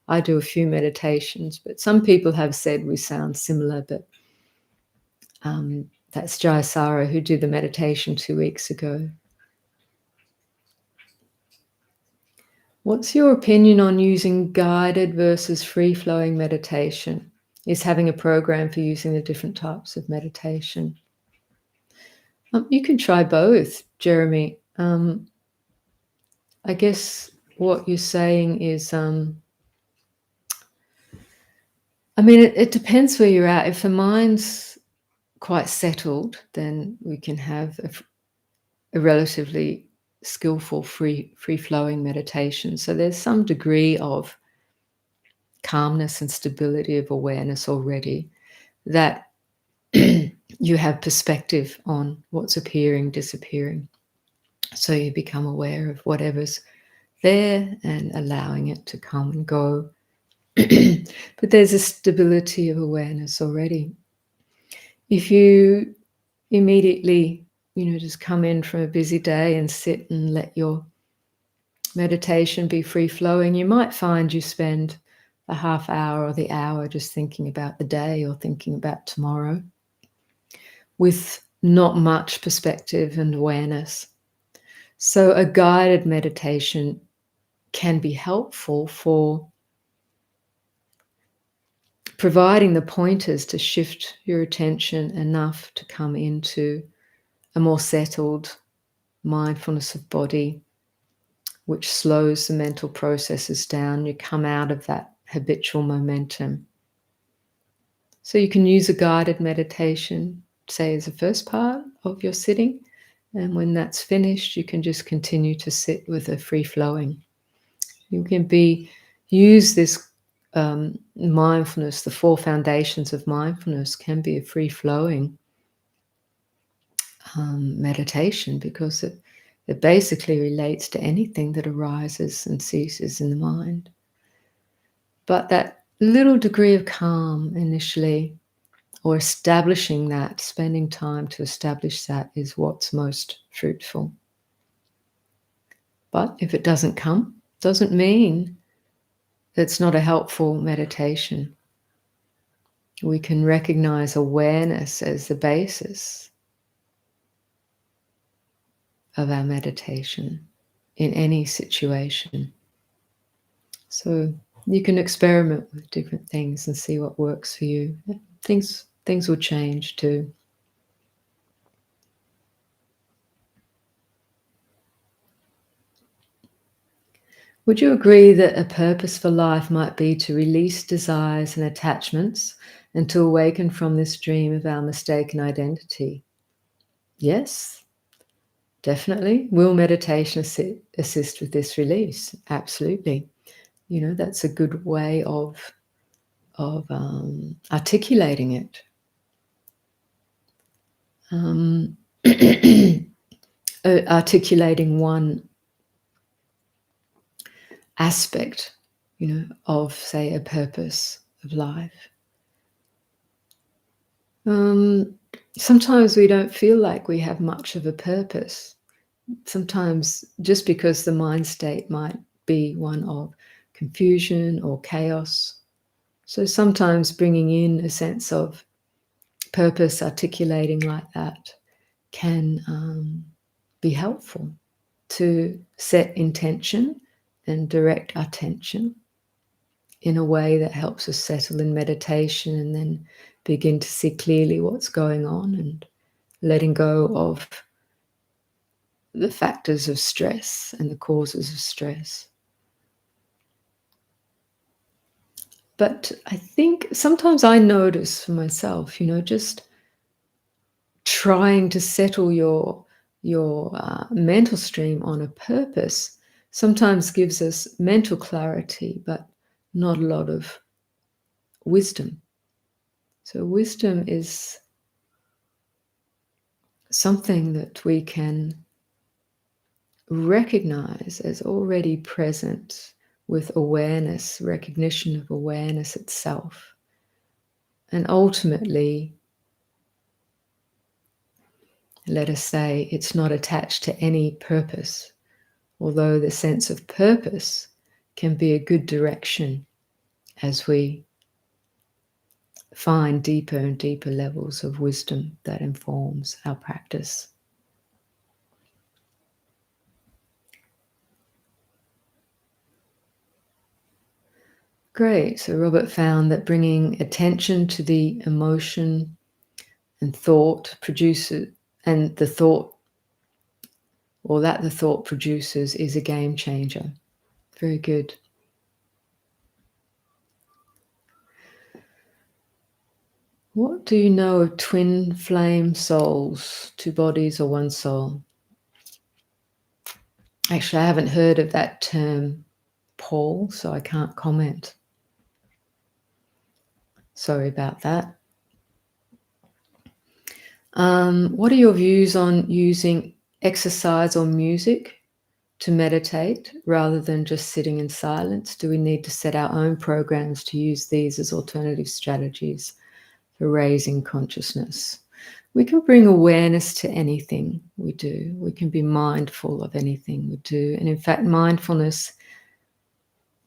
I do a few meditations, but some people have said we sound similar, but that's Jayasara who did the meditation 2 weeks ago. What's your opinion on using guided versus free-flowing meditation? Is having a program for using the different types of meditation? You can try both, Jeremy. I guess what you're saying is, it depends where you're at. If the mind's quite settled, then we can have a relatively skillful, free-flowing meditation. So there's some degree of calmness and stability of awareness already that you have perspective on what's appearing, disappearing. So you become aware of whatever's there and allowing it to come and go. But there's a stability of awareness already. If you immediately, just come in from a busy day and sit and let your meditation be free-flowing, you might find you spend a half hour or the hour just thinking about the day or thinking about tomorrow with not much perspective and awareness. So a guided meditation can be helpful for providing the pointers to shift your attention enough to come into a more settled mindfulness of body, which slows the mental processes down. You come out of that habitual momentum. So you can use a guided meditation, say, as a first part of your sitting. And when that's finished, you can just continue to sit with a free-flowing. You can use this mindfulness, the 4 foundations of mindfulness can be a free-flowing meditation, because it basically relates to anything that arises and ceases in the mind. But that little degree of calm initially, or establishing that, spending time to establish that, is what's most fruitful. But if it doesn't come, doesn't mean it's not a helpful meditation. We can recognize awareness as the basis of our meditation in any situation. So you can experiment with different things and see what works for you. Things will change too. Would you agree that a purpose for life might be to release desires and attachments and to awaken from this dream of our mistaken identity? Yes, definitely. Will meditation assist with this release? Absolutely. That's a good way of articulating it. Articulating one aspect, of, say, a purpose of life. Sometimes we don't feel like we have much of a purpose. Sometimes just because the mind state might be one of confusion or chaos. So sometimes bringing in a sense of purpose, articulating like that, can be helpful to set intention and direct attention in a way that helps us settle in meditation and then begin to see clearly what's going on and letting go of the factors of stress and the causes of stress. But I think sometimes I notice for myself, just trying to settle your mental stream on a purpose sometimes gives us mental clarity, but not a lot of wisdom. So wisdom is something that we can recognize as already present with awareness, recognition of awareness itself. And ultimately, let us say, it's not attached to any purpose, although the sense of purpose can be a good direction as we find deeper and deeper levels of wisdom that informs our practice. Great. So Robert found that bringing attention to the emotion and thought produces, and the thought, or that the thought produces, is a game changer. Very good. What do you know of twin flame souls, two bodies or one soul? Actually, I haven't heard of that term, Paul, so I can't comment. Sorry about that. What are your views on using exercise or music to meditate rather than just sitting in silence? Do we need to set our own programs to use these as alternative strategies for raising consciousness? We can bring awareness to anything we do. We can be mindful of anything we do. And in fact, mindfulness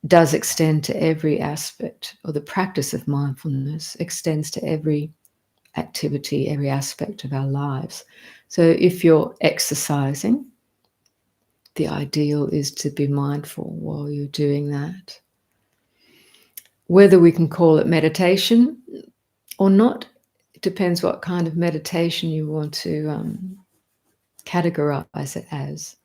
does extend to every aspect, or the practice of mindfulness extends to every activity, every aspect of our lives. So if you're exercising, the ideal is to be mindful while you're doing that. Whether we can call it meditation or not, it depends what kind of meditation you want to categorize it as.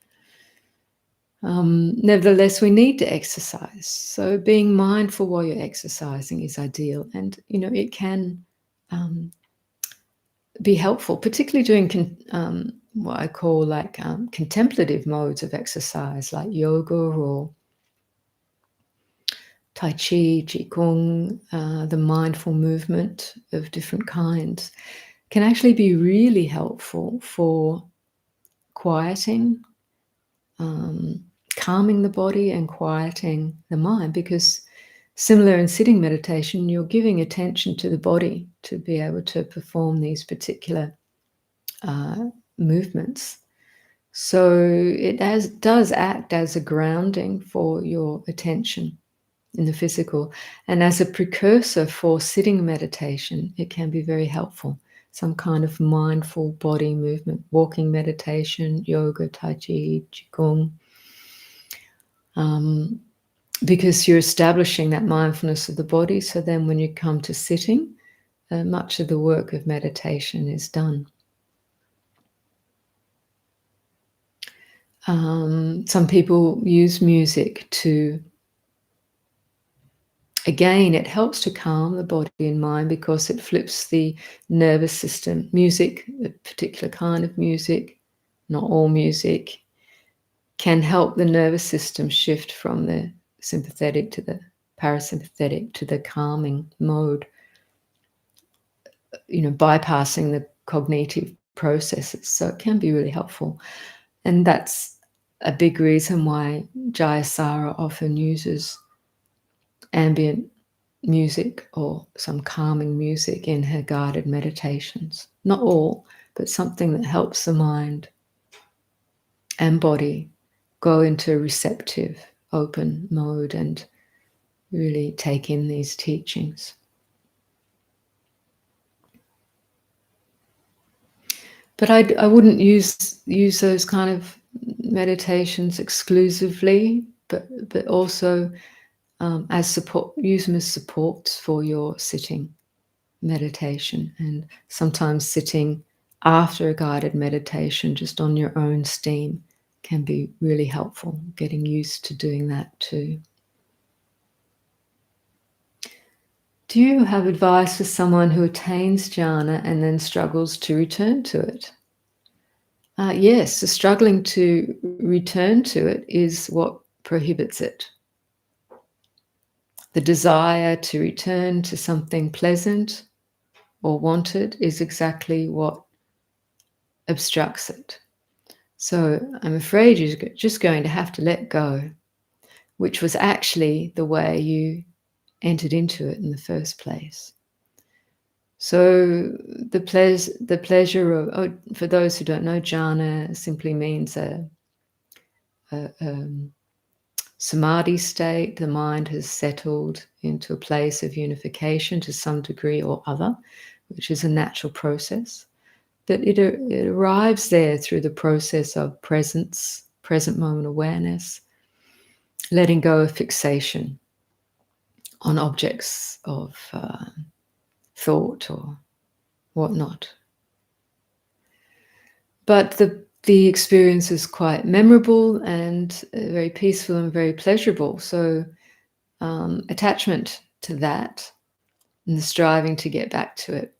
Nevertheless, we need to exercise. So being mindful while you're exercising is ideal. And, it can be helpful, particularly doing what I call contemplative modes of exercise, like yoga or Tai Chi, Qigong, the mindful movement of different kinds can actually be really helpful for quieting, calming the body and quieting the mind, because similar in sitting meditation, you're giving attention to the body to be able to perform these particular movements. So it does act as a grounding for your attention in the physical. And as a precursor for sitting meditation, it can be very helpful. Some kind of mindful body movement, walking meditation, yoga, Tai Chi, Qigong. Because you're establishing that mindfulness of the body. So then when you come to sitting, much of the work of meditation is done. Some people use music to, again, it helps to calm the body and mind because it flips the nervous system. Music, a particular kind of music, not all music, can help the nervous system shift from the sympathetic to the parasympathetic to the calming mode, bypassing the cognitive processes. So it can be really helpful. And that's a big reason why Jayasara often uses ambient music or some calming music in her guided meditations. Not all, but something that helps the mind and body go into a receptive, open mode and really take in these teachings. But I wouldn't use those kind of meditations exclusively, but also as support, use them as supports for your sitting meditation, and sometimes sitting after a guided meditation just on your own steam can be really helpful, getting used to doing that too. Do you have advice for someone who attains jhana and then struggles to return to it? Yes, the struggling to return to it is what prohibits it. The desire to return to something pleasant or wanted is exactly what obstructs it. So I'm afraid you're just going to have to let go, which was actually the way you entered into it in the first place. So the pleasure of, for those who don't know, jhana simply means a samadhi state. The mind has settled into a place of unification to some degree or other, which is a natural process. But it arrives there through the process of presence, present moment awareness, letting go of fixation on objects of thought or whatnot. But the experience is quite memorable and very peaceful and very pleasurable. So attachment to that and the striving to get back to it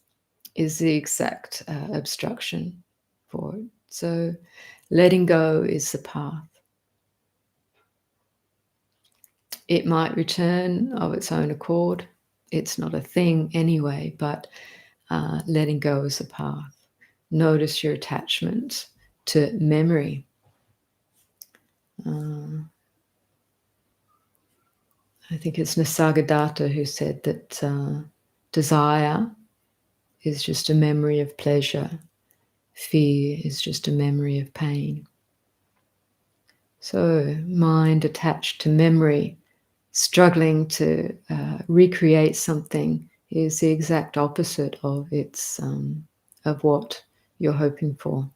is the exact obstruction for it. So letting go is the path. It might return of its own accord. It's not a thing anyway, but letting go is the path. Notice your attachment to memory. I think it's Nisargadatta who said that desire is just a memory of pleasure. Fear is just a memory of pain. So mind attached to memory, struggling to recreate something is the exact opposite of its of what you're hoping for.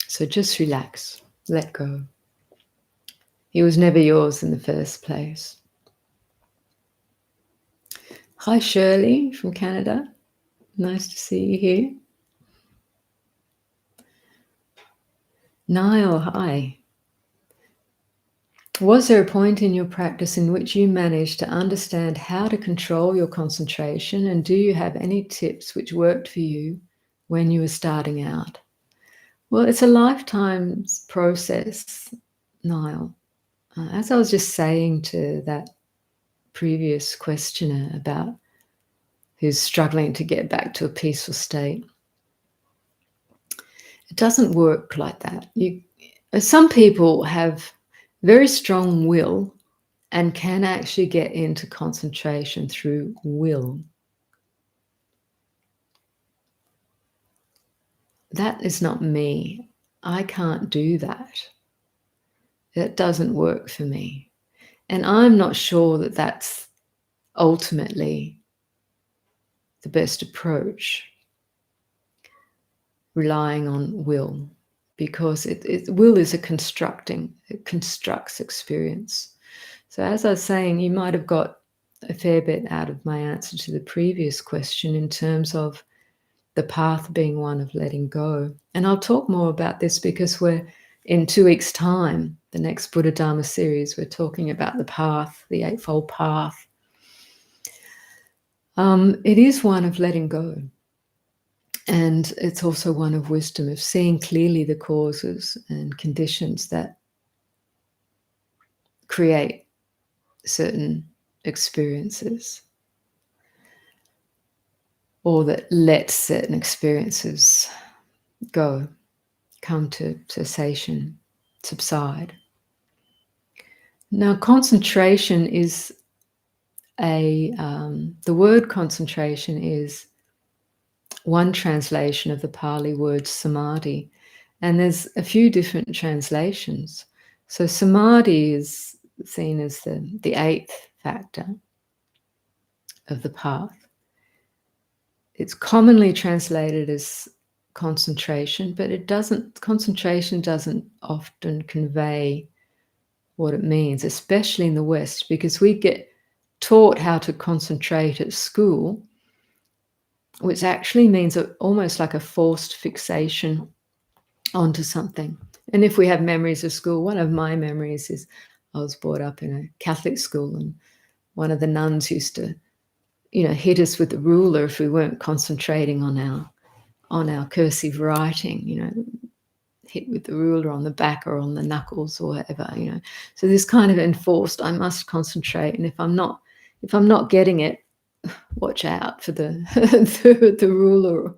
So just relax, let go. It was never yours in the first place. Hi Shirley from Canada. Nice to see you here. Niall, hi. Was there a point in your practice in which you managed to understand how to control your concentration, and do you have any tips which worked for you when you were starting out? Well, it's a lifetime process, Niall. As I was just saying to that previous questioner about who's struggling to get back to a peaceful state, it doesn't work like that. Some people have very strong will and can actually get into concentration through will. That is not me. I can't do that. That doesn't work for me. And I'm not sure that that's ultimately the best approach, relying on will, because will is it constructs experience. So as I was saying, you might have got a fair bit out of my answer to the previous question in terms of the path being one of letting go. And I'll talk more about this because we're in 2 weeks' time, the next Buddha Dharma series, we're talking about the path, the Eightfold Path. It is one of letting go. And it's also one of wisdom, of seeing clearly the causes and conditions that create certain experiences, or that let certain experiences go, come to cessation, subside. Now, concentration is the word concentration is one translation of the Pali word samadhi, and there's a few different translations. So samadhi is seen as the 8th factor of the path. It's commonly translated as concentration, but concentration doesn't often convey what it means, especially in the West, because we get taught how to concentrate at school, which actually means almost like a forced fixation onto something. And if we have memories of school, one of my memories is I was brought up in a Catholic school, and one of the nuns used to, hit us with the ruler if we weren't concentrating on our cursive writing, hit with the ruler on the back or on the knuckles or whatever, So this kind of enforced, I must concentrate. And if I'm not if I'm not getting it, watch out for the the ruler,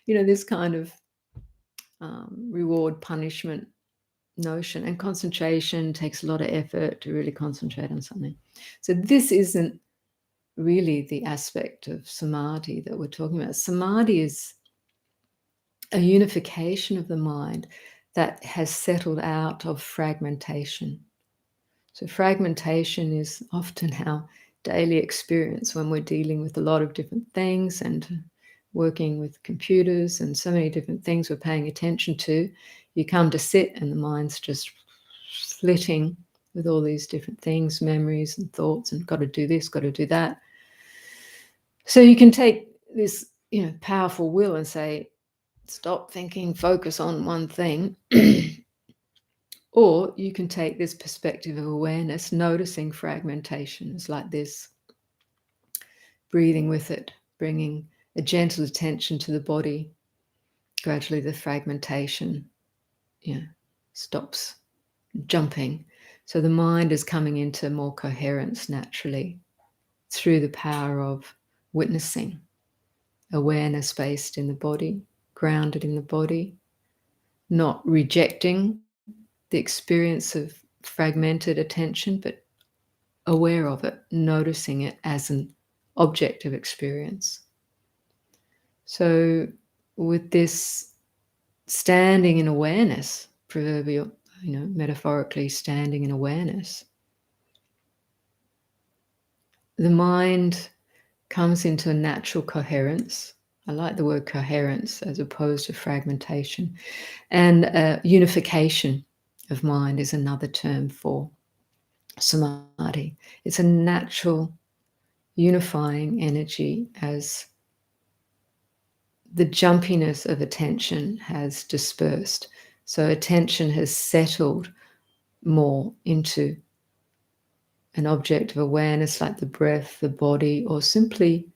this kind of reward punishment notion. And concentration takes a lot of effort to really concentrate on something. So this isn't really the aspect of samadhi that we're talking about. Samadhi is a unification of the mind that has settled out of fragmentation. So fragmentation is often our daily experience when we're dealing with a lot of different things and working with computers and so many different things we're paying attention to. You come to sit and the mind's just flitting with all these different things, memories and thoughts, and got to do this, got to do that. So you can take this, powerful will and say, stop thinking, focus on one thing. Or you can take this perspective of awareness, noticing fragmentations like this, breathing with it, bringing a gentle attention to the body. Gradually the fragmentation stops jumping. So the mind is coming into more coherence naturally through the power of witnessing, awareness based in the body, grounded in the body, not rejecting the experience of fragmented attention, but aware of it, noticing it as an object of experience. So with this standing in awareness, proverbial, metaphorically standing in awareness, the mind comes into a natural coherence. I like the word coherence as opposed to fragmentation. And unification of mind is another term for samadhi. It's a natural unifying energy as the jumpiness of attention has dispersed. So attention has settled more into an object of awareness like the breath, the body, or simply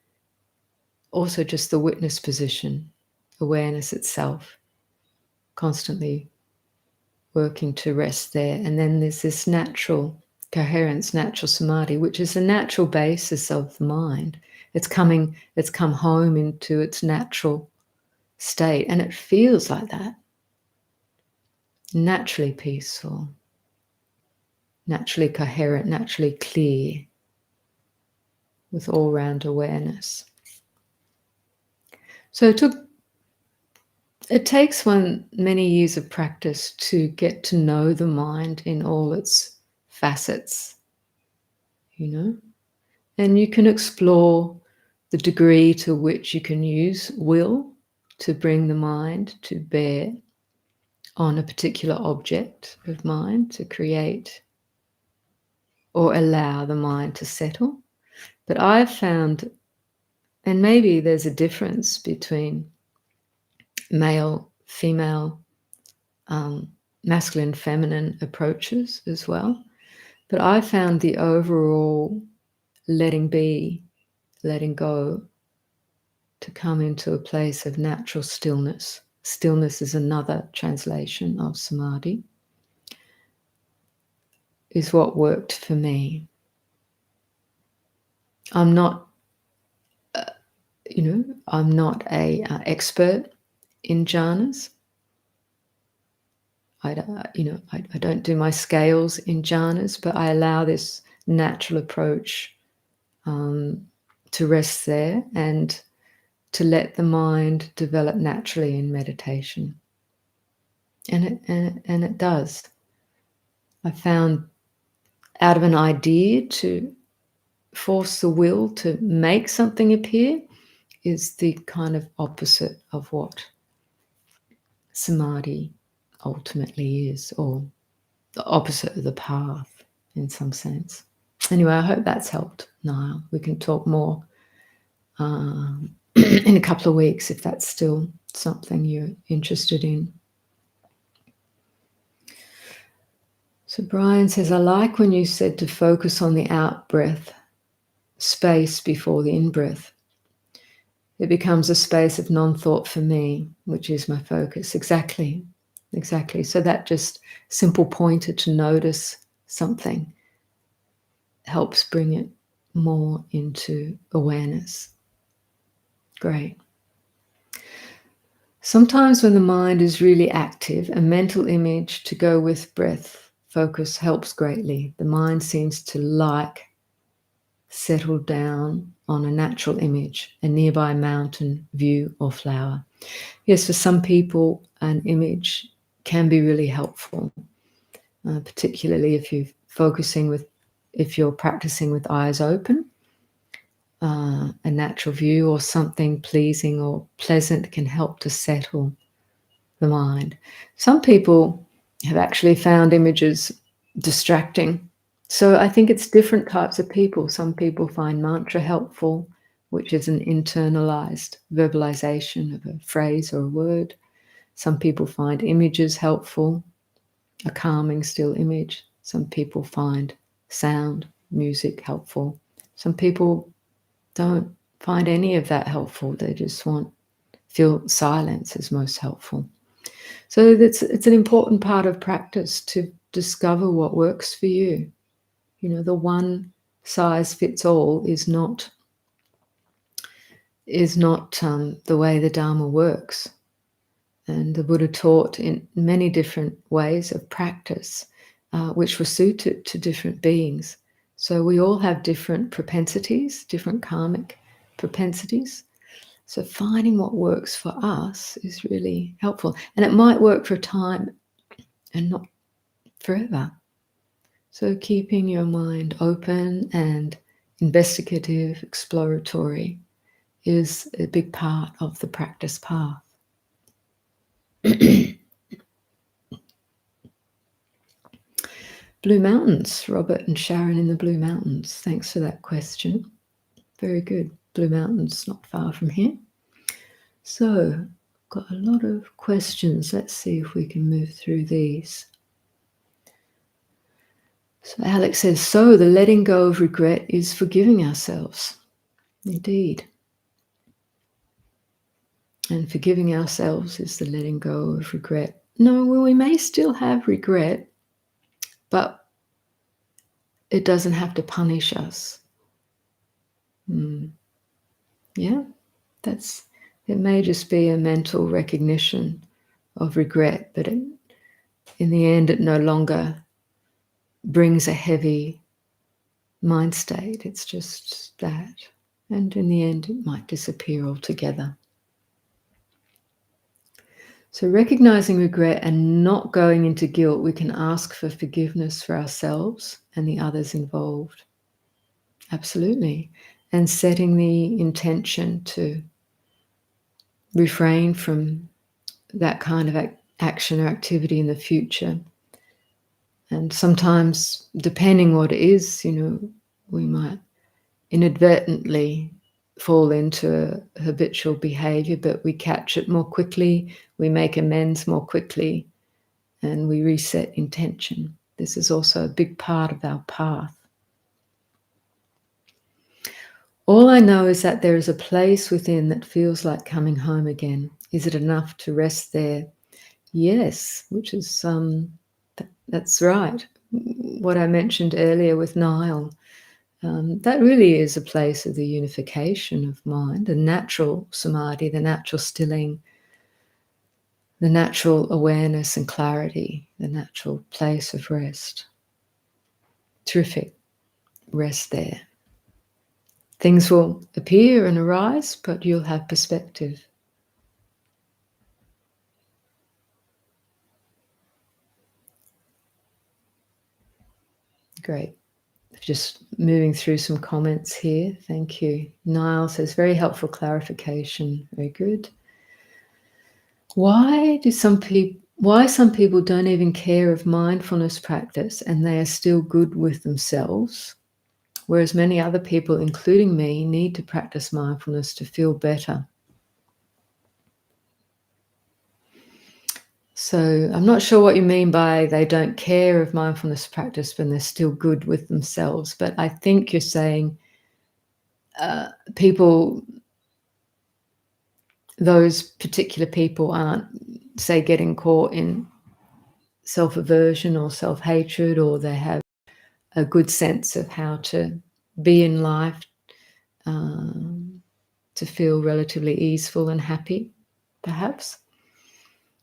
also just the witness position, awareness itself, constantly working to rest there. And then there's this natural coherence, natural samadhi, which is the natural basis of the mind. It's come home into its natural state, and it feels like that. Naturally peaceful, naturally coherent, naturally clear, with all-round awareness. So it takes many years of practice to get to know the mind in all its facets, and you can explore the degree to which you can use will to bring the mind to bear on a particular object of mind, to create or allow the mind to settle. But I've found, and maybe there's a difference between male, female, masculine, feminine approaches as well. But I found the overall letting be, letting go, to come into a place of natural stillness. Stillness is another translation of samadhi, is what worked for me. I'm not, I'm not a expert in jhanas. I don't do my scales in jhanas, but I allow this natural approach to rest there and to let the mind develop naturally in meditation. And it does. I found out of an idea to force the will to make something appear is the kind of opposite of what samadhi ultimately is, or the opposite of the path in some sense. Anyway, I hope that's helped, Niall. We can talk more in a couple of weeks if that's still something you're interested in. So Brian says, I like when you said to focus on the out-breath space before the in-breath. It becomes a space of non-thought for me, which is my focus. Exactly. So that just simple pointer to notice something helps bring it more into awareness. Great. Sometimes when the mind is really active, a mental image to go with breath focus helps greatly. The mind seems to settle down on a natural image, a nearby mountain view or flower. Yes, for some people, an image can be really helpful, particularly if you're practicing with eyes open. A natural view or something pleasing or pleasant can help to settle the mind. Some people have actually found images distracting. So I think it's different types of people. Some people find mantra helpful, which is an internalized verbalization of a phrase or a word. Some people find images helpful, a calming still image. Some people find sound, music helpful. Some people don't find any of that helpful. They just feel silence is most helpful. So it's an important part of practice to discover what works for you. You know, the one size fits all is not the way the Dharma works. And the Buddha taught in many different ways of practice, which were suited to different beings. So we all have different propensities, different karmic propensities. So finding what works for us is really helpful. And it might work for a time and not forever. So keeping your mind open and investigative, exploratory is a big part of the practice path. Blue Mountains, Robert and Sharon in the Blue Mountains. Thanks for that question. Very good. Blue Mountains, not far from here. So, got a lot of questions. Let's see if we can move through these. So Alex says, so the letting go of regret is forgiving ourselves. Indeed. And forgiving ourselves is the letting go of regret. No, well, we may still have regret, but it doesn't have to punish us. Yeah, it may just be a mental recognition of regret, but in the end, it no longer brings a heavy mind state. It's just that. And in the end, it might disappear altogether. So recognizing regret and not going into guilt, we can ask for forgiveness for ourselves and the others involved. Absolutely. And setting the intention to refrain from that kind of action or activity in the future. And sometimes, depending what it is, we might inadvertently fall into a habitual behavior, but we catch it more quickly, we make amends more quickly, and we reset intention. This is also a big part of our path. All I know is that there is a place within that feels like coming home again. Is it enough to rest there? Yes, which is that's right. What I mentioned earlier with Nile, that really is a place of the unification of mind, the natural samadhi, the natural stilling, the natural awareness and clarity, the natural place of rest. Terrific. Rest there. Things will appear and arise, but you'll have perspective. Great. Just moving through some comments here. Thank you. Niall says, very helpful clarification. Very good. Why some people don't even care of mindfulness practice and they are still good with themselves, whereas many other people, including me, need to practice mindfulness to feel better? So I'm not sure what you mean by they don't care of mindfulness practice when they're still good with themselves, but I think you're saying those particular people aren't, say, getting caught in self-aversion or self-hatred, or they have a good sense of how to be in life to feel relatively easeful and happy, perhaps.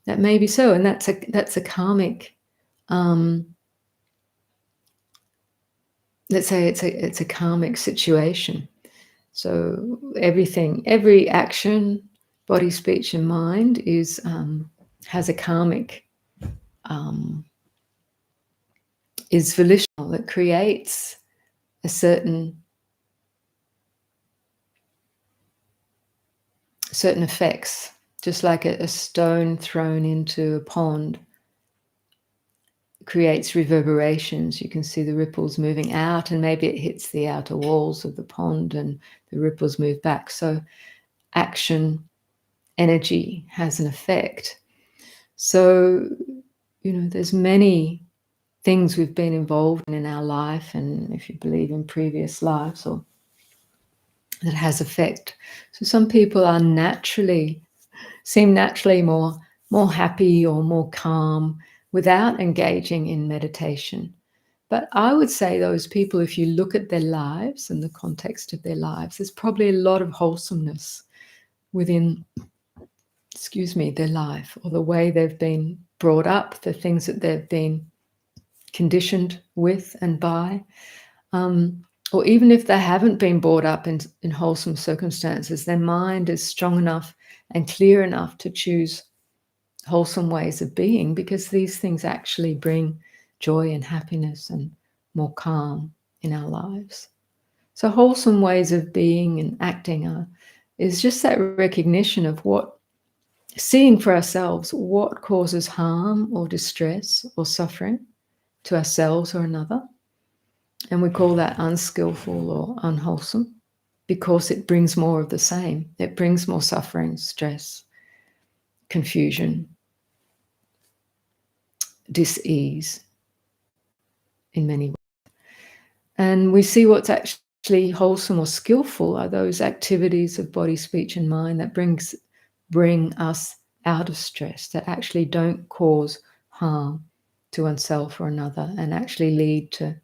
That may be so, and that's a karmic. Let's say it's a karmic situation. So every action, body, speech, and mind has a karmic, is volitional. It creates a certain effects, just like a stone thrown into a pond creates reverberations. You can see the ripples moving out, and maybe it hits the outer walls of the pond and the ripples move back. So action, energy has an effect. So, there's many things we've been involved in our life, and if you believe in previous lives, or that has effect. So some people are seem naturally more happy or more calm without engaging in meditation. But I would say those people, if you look at their lives and the context of their lives, there's probably a lot of wholesomeness within, their life, or the way they've been brought up, the things that they've been conditioned with and by. Or even if they haven't been brought up in wholesome circumstances, their mind is strong enough and clear enough to choose wholesome ways of being, because these things actually bring joy and happiness and more calm in our lives. So wholesome ways of being and acting is just that recognition of seeing for ourselves what causes harm or distress or suffering to ourselves or another. And we call that unskillful or unwholesome, because it brings more of the same. It brings more suffering, stress, confusion, dis-ease in many ways. And we see what's actually wholesome or skillful are those activities of body, speech, and mind that bring us out of stress, that actually don't cause harm to oneself or another, and actually lead to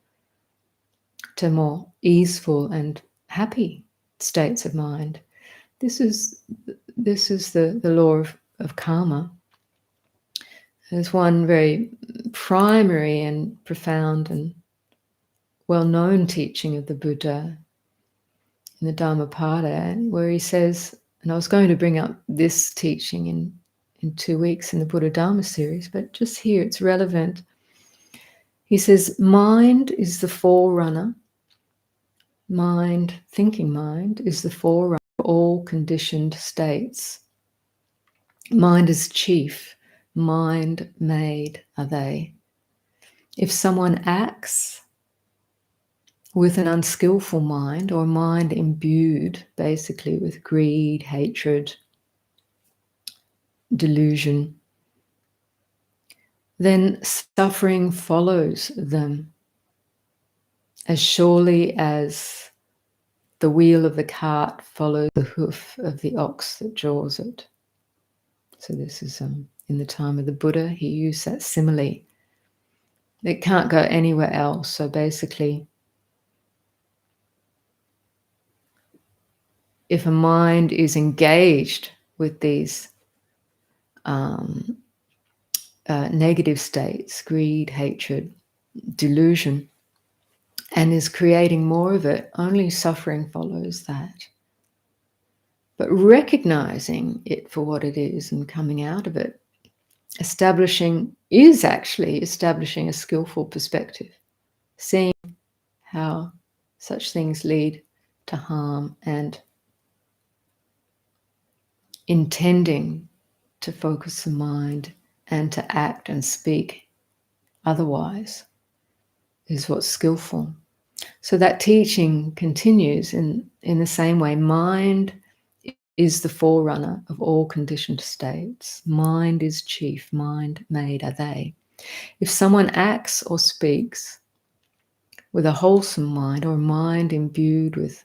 more easeful and happy states of mind. This is the law of karma. There's one very primary and profound and well-known teaching of the Buddha in the Dhammapada, where he says, and I was going to bring up this teaching in 2 weeks in the Buddha Dharma series, but just here it's relevant. He says, mind is the forerunner. Thinking mind, is the forerunner of all conditioned states. Mind is chief, mind made are they. If someone acts with an unskillful mind, or mind imbued basically with greed, hatred, delusion, then suffering follows them as surely as the wheel of the cart follows the hoof of the ox that draws it. So this is in the time of the Buddha, he used that simile. It can't go anywhere else. So basically, if a mind is engaged with these negative states, greed, hatred, delusion, and is creating more of it, only suffering follows that. But recognizing it for what it is and coming out of it, is actually establishing a skillful perspective, seeing how such things lead to harm and intending to focus the mind and to act and speak otherwise is what's skillful. So that teaching continues in the same way. Mind is the forerunner of all conditioned states. Mind is chief, mind made are they. If someone acts or speaks with a wholesome mind, or a mind imbued with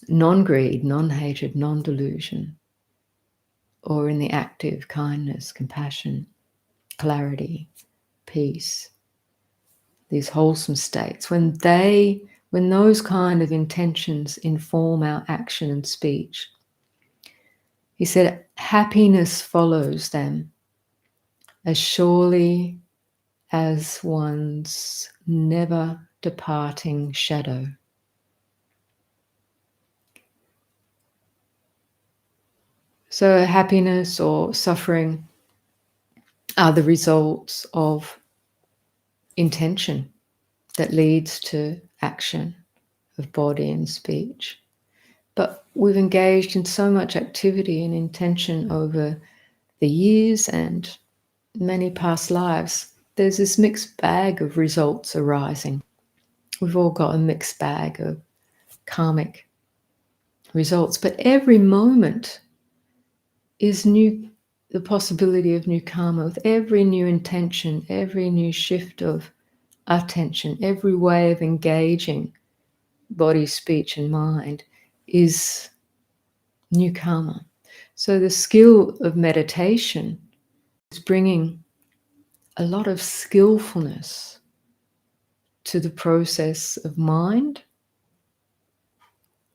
non-greed, non-hatred, non-delusion, or in the active kindness, compassion, clarity, peace, these wholesome states, when when those kind of intentions inform our action and speech, he said, happiness follows them as surely as one's never departing shadow. So happiness or suffering are the results of intention that leads to action of body and speech. But we've engaged in so much activity and intention over the years and many past lives. There's this mixed bag of results arising. We've all got a mixed bag of karmic results, but every moment is new, the possibility of new karma. With every new intention, every new shift of attention, every way of engaging body, speech, and mind is new karma. So the skill of meditation is bringing a lot of skillfulness to the process of mind,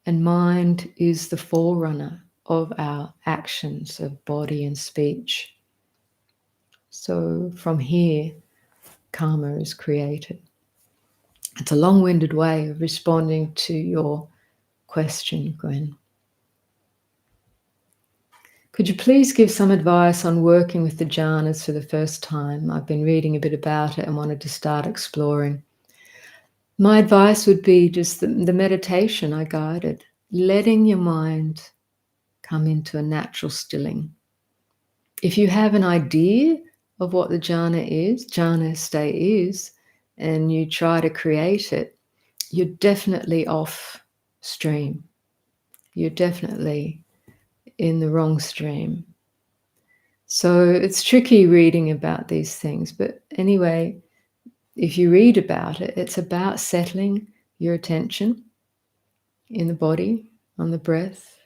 and mind is the forerunner of our actions of body and speech. So from here, karma is created. It's a long-winded way of responding to your question, Gwen. Could you please give some advice on working with the jhanas for the first time? I've been reading a bit about it and wanted to start exploring. My advice would be just the meditation I guided, letting your mind come into a natural stilling. If you have an idea of what the jhana state is, and you try to create it, you're definitely off stream. You're definitely in the wrong stream. So it's tricky reading about these things. But anyway, if you read about it, it's about settling your attention in the body, on the breath,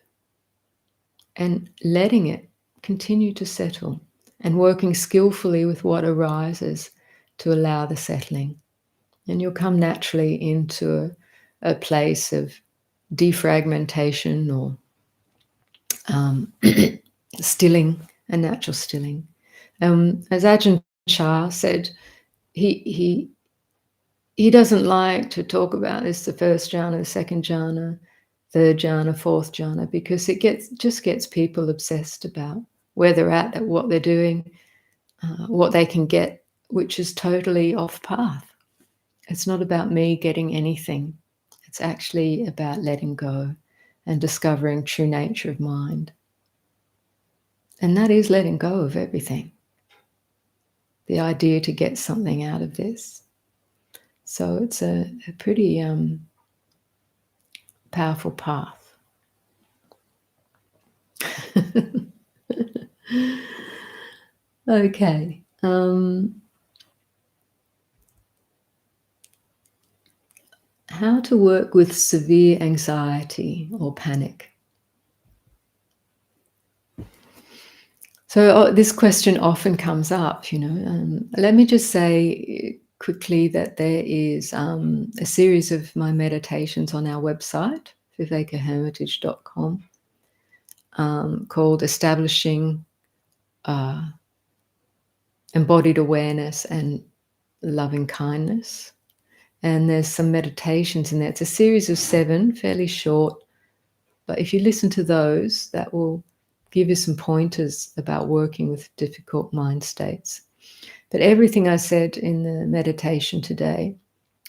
and letting it continue to settle and working skillfully with what arises to allow the settling. And you'll come naturally into a place of defragmentation or stilling, a natural stilling. As Ajahn Chah said, he doesn't like to talk about this, the first jhana, the second jhana, third jhana, fourth jhana, because it just gets people obsessed about where they're at what they're doing, what they can get, which is totally off path. It's not about me getting anything. It's actually about letting go and discovering true nature of mind. And that is letting go of everything. The idea to get something out of this. So it's a pretty powerful path. Okay. How to work with severe anxiety or panic. So this question often comes up, Let me just say quickly that there is a series of my meditations on our website, vivekahermitage.com, called Establishing Embodied Awareness and Loving Kindness. And there's some meditations in there. It's a series of 7, fairly short, but if you listen to those, that will give you some pointers about working with difficult mind states. But everything I said in the meditation today,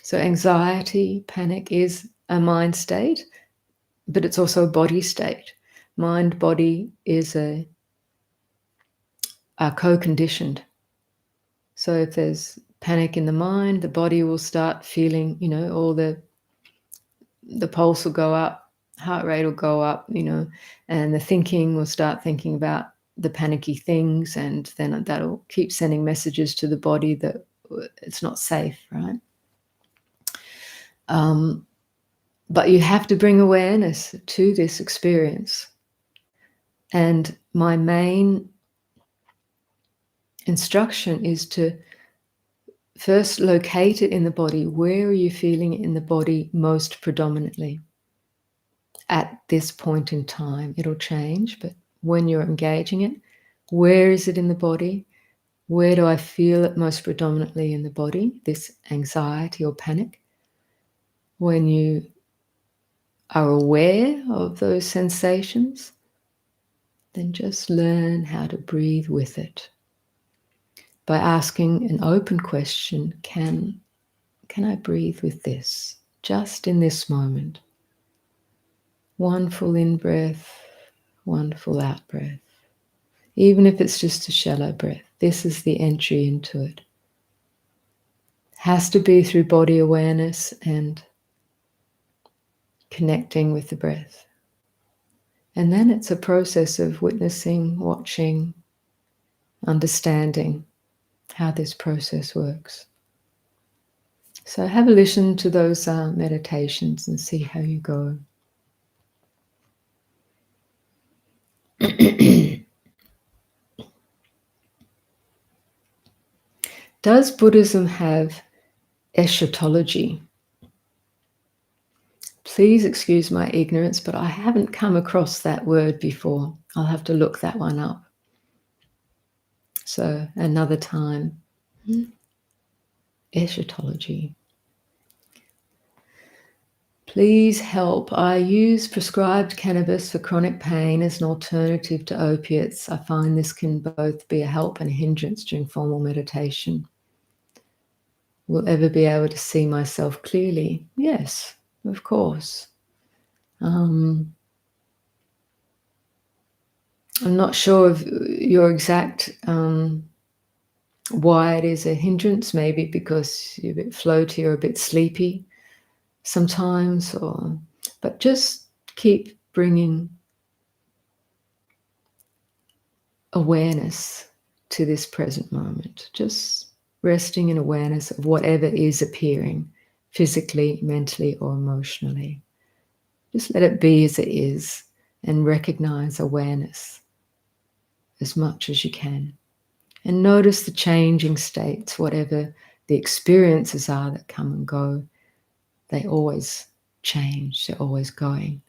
so anxiety, panic is a mind state, but it's also a body state. Mind, body is are co-conditioned. So if there's panic in the mind, the body will start feeling, all the pulse will go up, heart rate will go up, and the thinking will start thinking about the panicky things, and then that'll keep sending messages to the body that it's not safe, right? But you have to bring awareness to this experience. And my main instruction is to first locate it in the body. Where are you feeling it in the body most predominantly? At this point in time, it'll change, but when you're engaging it, where is it in the body? Where do I feel it most predominantly in the body, this anxiety or panic? When you are aware of those sensations, then just learn how to breathe with it. By asking an open question, can I breathe with this, just in this moment? One full in-breath, one full out-breath. Even if it's just a shallow breath, this is the entry into it. Has to be through body awareness and connecting with the breath. And then it's a process of witnessing, watching, understanding how this process works. So have a listen to those meditations and see how you go. Does Buddhism have eschatology? Please excuse my ignorance, but I haven't come across that word before. I'll have to look that one up. So another time. Eschatology. Please help. I use prescribed cannabis for chronic pain as an alternative to opiates. I find this can both be a help and a hindrance during formal meditation. Will ever be able to see myself clearly? Yes, of course. I'm not sure of your exact why it is a hindrance, maybe because you're a bit floaty or a bit sleepy sometimes, but just keep bringing awareness to this present moment, just resting in awareness of whatever is appearing physically, mentally, or emotionally. Just let it be as it is and recognize awareness as much as you can. And notice the changing states, whatever the experiences are that come and go, they always change, they're always going.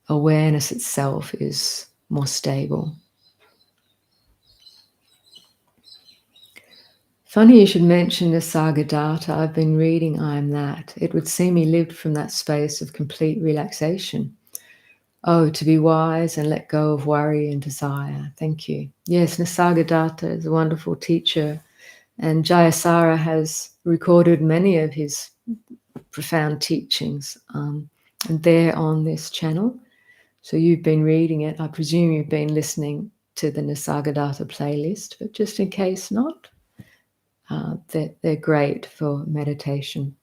Awareness itself is more stable. Funny you should mention the Nisargadatta. I've been reading I Am That. It would seem he lived from that space of complete relaxation. Oh, to be wise and let go of worry and desire. Thank you. Yes, Nisargadatta is a wonderful teacher, and Jayasara has recorded many of his profound teachings, and they're on this channel. So you've been reading it. I presume you've been listening to the Nisargadatta playlist, but just in case not, they're great for meditation.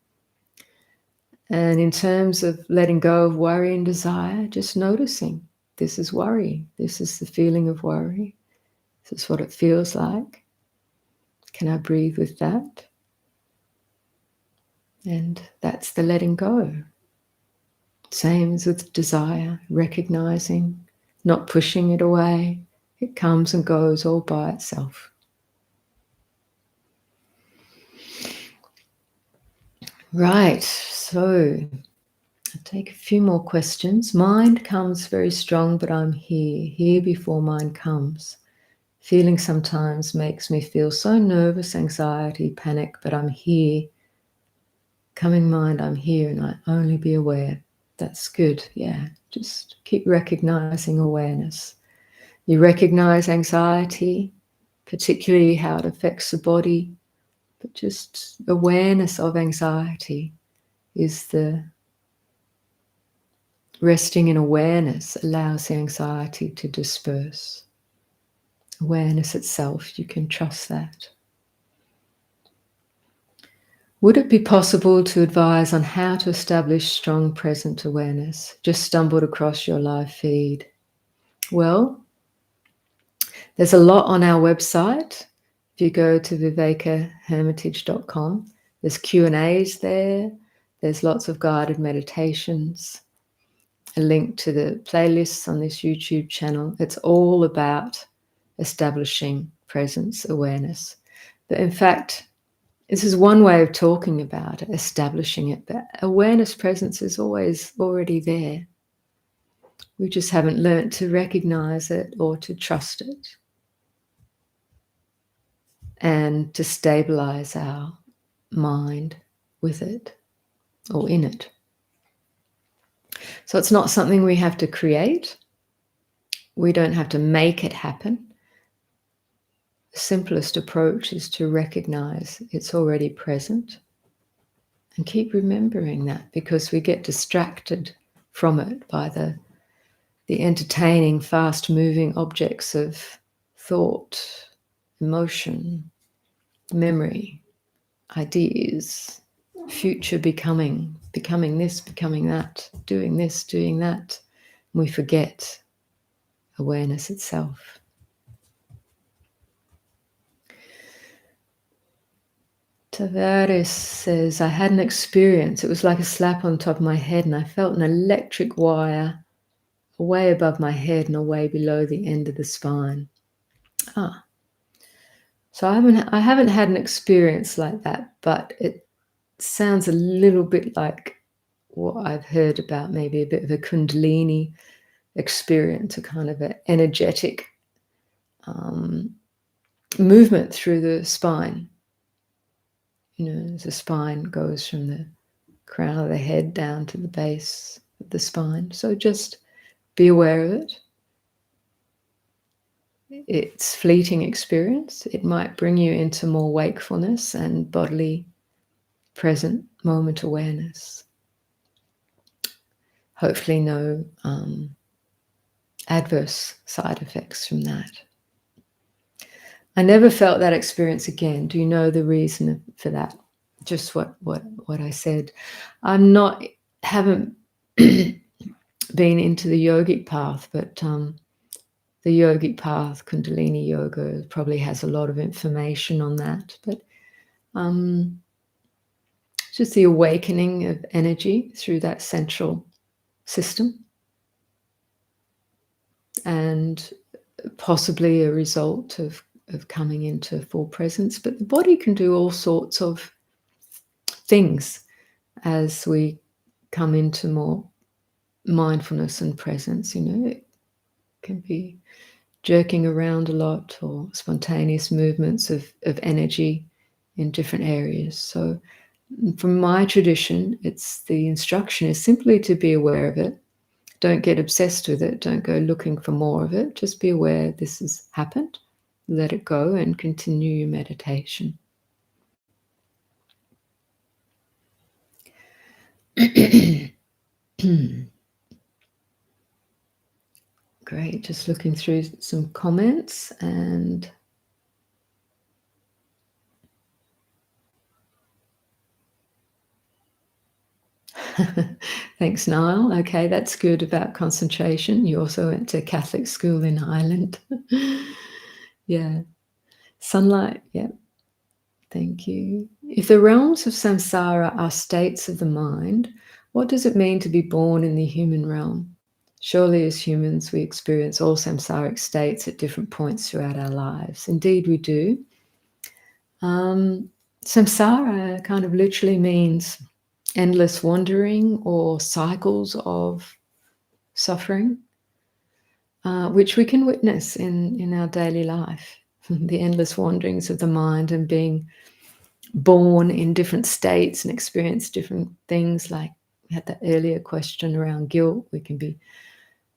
And in terms of letting go of worry and desire, just noticing this is worry. This is the feeling of worry. This is what it feels like. Can I breathe with that? And that's the letting go. Same as with desire, recognizing, not pushing it away. It comes and goes all by itself. Right, so I'll take a few more questions. Mind comes very strong, but I'm here before mind comes. Feeling sometimes makes me feel so nervous, anxiety, panic, but I'm here. Coming mind, I'm here, and I only be aware. That's good, yeah. Just keep recognizing awareness. You recognize anxiety, particularly how it affects the body, but just awareness of anxiety is the resting in awareness allows the anxiety to disperse. Awareness itself, you can trust that. Would it be possible to advise on how to establish strong present awareness? Just stumbled across your live feed. Well, there's a lot on our website. If you go to vivekahermitage.com, there's Q&As there. There's lots of guided meditations. A link to the playlists on this YouTube channel. It's all about establishing presence awareness. But in fact, This is one way of talking about it, establishing it, but awareness presence is always already there. We just haven't learnt to recognize it or to trust it and to stabilize our mind with it or in it. So it's not something we have to create. We don't have to make it happen. The simplest approach is to recognize it's already present and keep remembering that, because we get distracted from it by the entertaining, fast-moving objects of thought, emotion, memory, ideas, future becoming this, becoming that, doing this, doing that. We forget awareness itself. Tavares says, I had an experience. It was like a slap on top of my head, and I felt an electric wire way above my head and away below the end of the spine. So I haven't had an experience like that, but it sounds a little bit like what I've heard about, maybe a bit of a Kundalini experience, a kind of an energetic movement through the spine. You know, as the spine goes from the crown of the head down to the base of the spine. So just be aware of it. It's fleeting experience. It might bring you into more wakefulness and bodily present moment awareness. Hopefully no adverse side effects from that. I never felt that experience again. Do you know the reason for that? Just what I said. Haven't been into the yogic path, but the yogic path, Kundalini yoga, probably has a lot of information on that. But just the awakening of energy through that central system, and possibly a result of coming into full presence. But the body can do all sorts of things as we come into more mindfulness and presence. You know, it can be jerking around a lot or spontaneous movements of energy in different areas. So from my tradition, the instruction is simply to be aware of it. Don't get obsessed with it. Don't go looking for more of it. Just be aware this has happened. Let it go and continue your meditation. Great. Just looking through some comments and thanks, Niall. Okay, that's good about concentration. You also went to Catholic school in Ireland. Yeah. Sunlight, yeah. Thank you. If the realms of samsara are states of the mind, what does it mean to be born in the human realm? Surely as humans, we experience all samsaric states at different points throughout our lives. Indeed, we do. Samsara kind of literally means endless wandering or cycles of suffering, which we can witness in our daily life. The endless wanderings of the mind and being born in different states and experience different things. Like we had that earlier question around guilt. We can be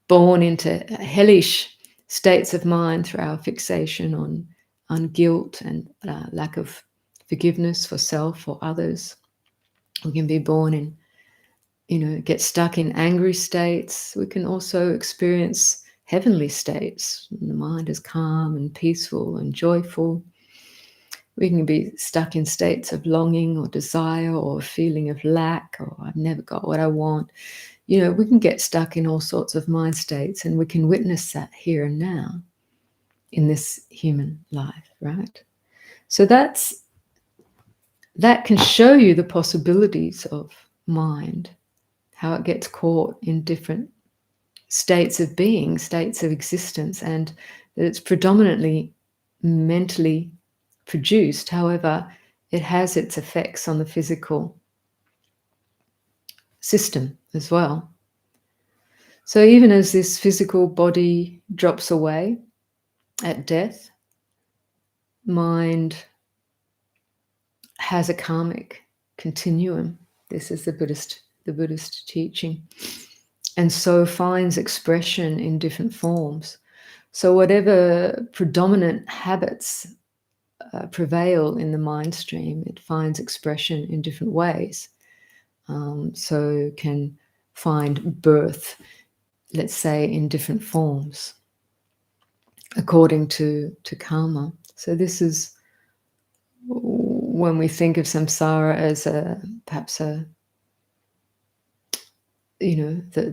born into hellish states of mind through our fixation on guilt and lack of forgiveness for self or others. We can be born in, get stuck in angry states. We can also experience heavenly states. The mind is calm and peaceful and joyful. We can be stuck in states of longing or desire or feeling of lack, or I've never got what I want. We can get stuck in all sorts of mind states, and we can witness that here and now in this human life, right? So that can show you the possibilities of mind, how it gets caught in different states of being, states of existence, and that it's predominantly mentally produced. However, it has its effects on the physical system as well. So even as this physical body drops away at death, mind has a karmic continuum. This is the Buddhist teaching, and so finds expression in different forms. So whatever predominant habits prevail in the mind stream, it finds expression in different ways. So can find birth, let's say, in different forms according to karma. So this is when we think of samsara as perhaps the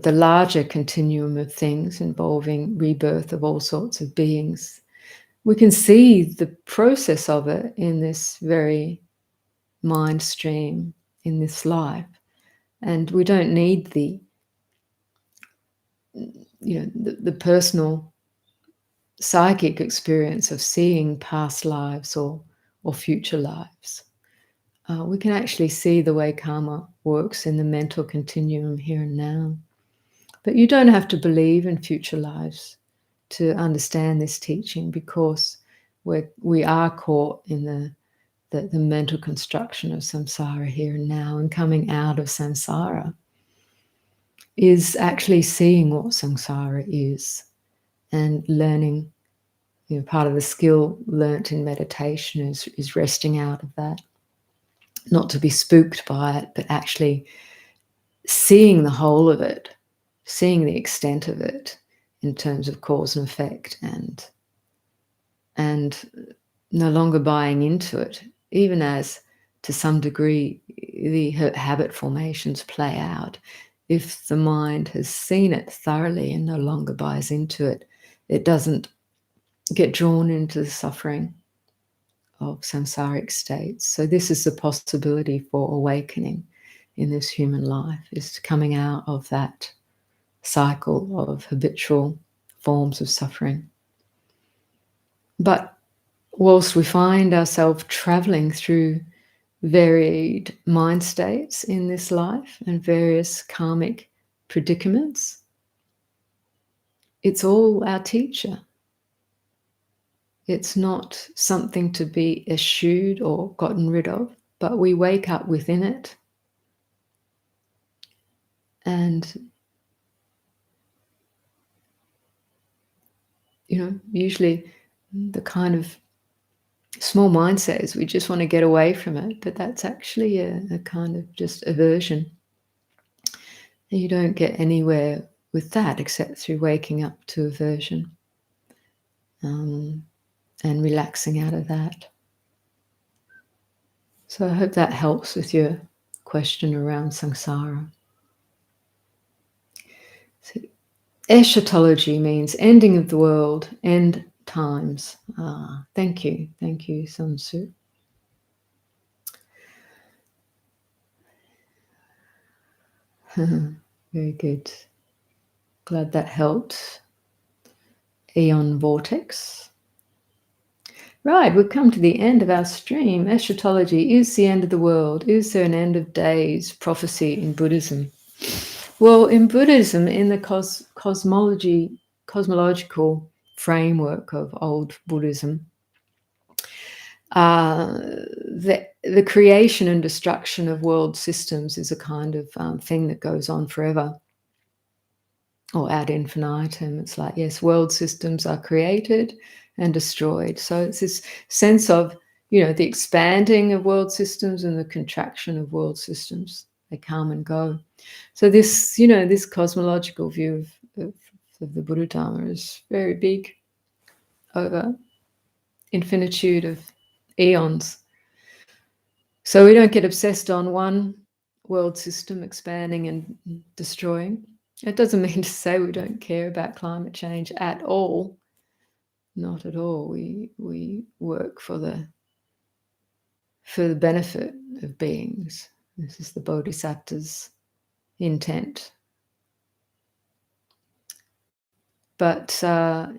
larger continuum of things involving rebirth of all sorts of beings. We can see the process of it in this very mind stream, in this life. And we don't need the personal psychic experience of seeing past lives or future lives. We can actually see the way karma works in the mental continuum here and now. But you don't have to believe in future lives to understand this teaching, because we are caught in the mental construction of samsara here and now, and coming out of samsara is actually seeing what samsara is and learning. Part of the skill learnt in meditation is resting out of that, not to be spooked by it, but actually seeing the whole of it, seeing the extent of it in terms of cause and effect, and no longer buying into it, even as to some degree the habit formations play out. If the mind has seen it thoroughly and no longer buys into it, it doesn't get drawn into the suffering of samsaric states. So this is the possibility for awakening in this human life, is coming out of that cycle of habitual forms of suffering. But whilst we find ourselves traveling through varied mind states in this life and various karmic predicaments, it's all our teacher. It's not something to be eschewed or gotten rid of, but we wake up within it. And, usually the kind of small mindset is we just want to get away from it, but that's actually a kind of just aversion. And you don't get anywhere with that except through waking up to aversion and relaxing out of that. So I hope that helps with your question around samsara. So, eschatology means ending of the world, end times. Thank you, Sun Tzu. Very good. Glad that helped. Eon vortex. Right, we've come to the end of our stream. Eschatology, is the end of the world? Is there an end of days prophecy in Buddhism? Well, in Buddhism, in the cosmological framework of old Buddhism, the creation and destruction of world systems is a kind of thing that goes on forever, or ad infinitum. It's like, yes, world systems are created and destroyed. So it's this sense of, the expanding of world systems and the contraction of world systems. They come and go. So this, this cosmological view of the Buddha Dharma is very big, over infinitude of eons. So we don't get obsessed on one world system expanding and destroying. It doesn't mean to say we don't care about climate change at all. Not at all. We work for the benefit of beings. This is the Bodhisattva's intent. But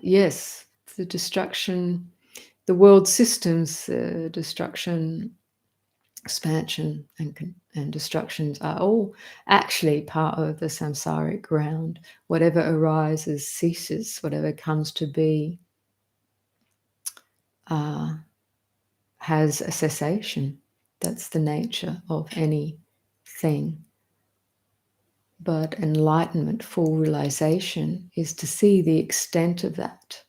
yes, the destruction, the world systems, destruction expansion and destructions are all actually part of the samsaric ground. Whatever arises ceases, whatever comes to be has a cessation. That's the nature of anything. But enlightenment, full realization, is to see the extent of that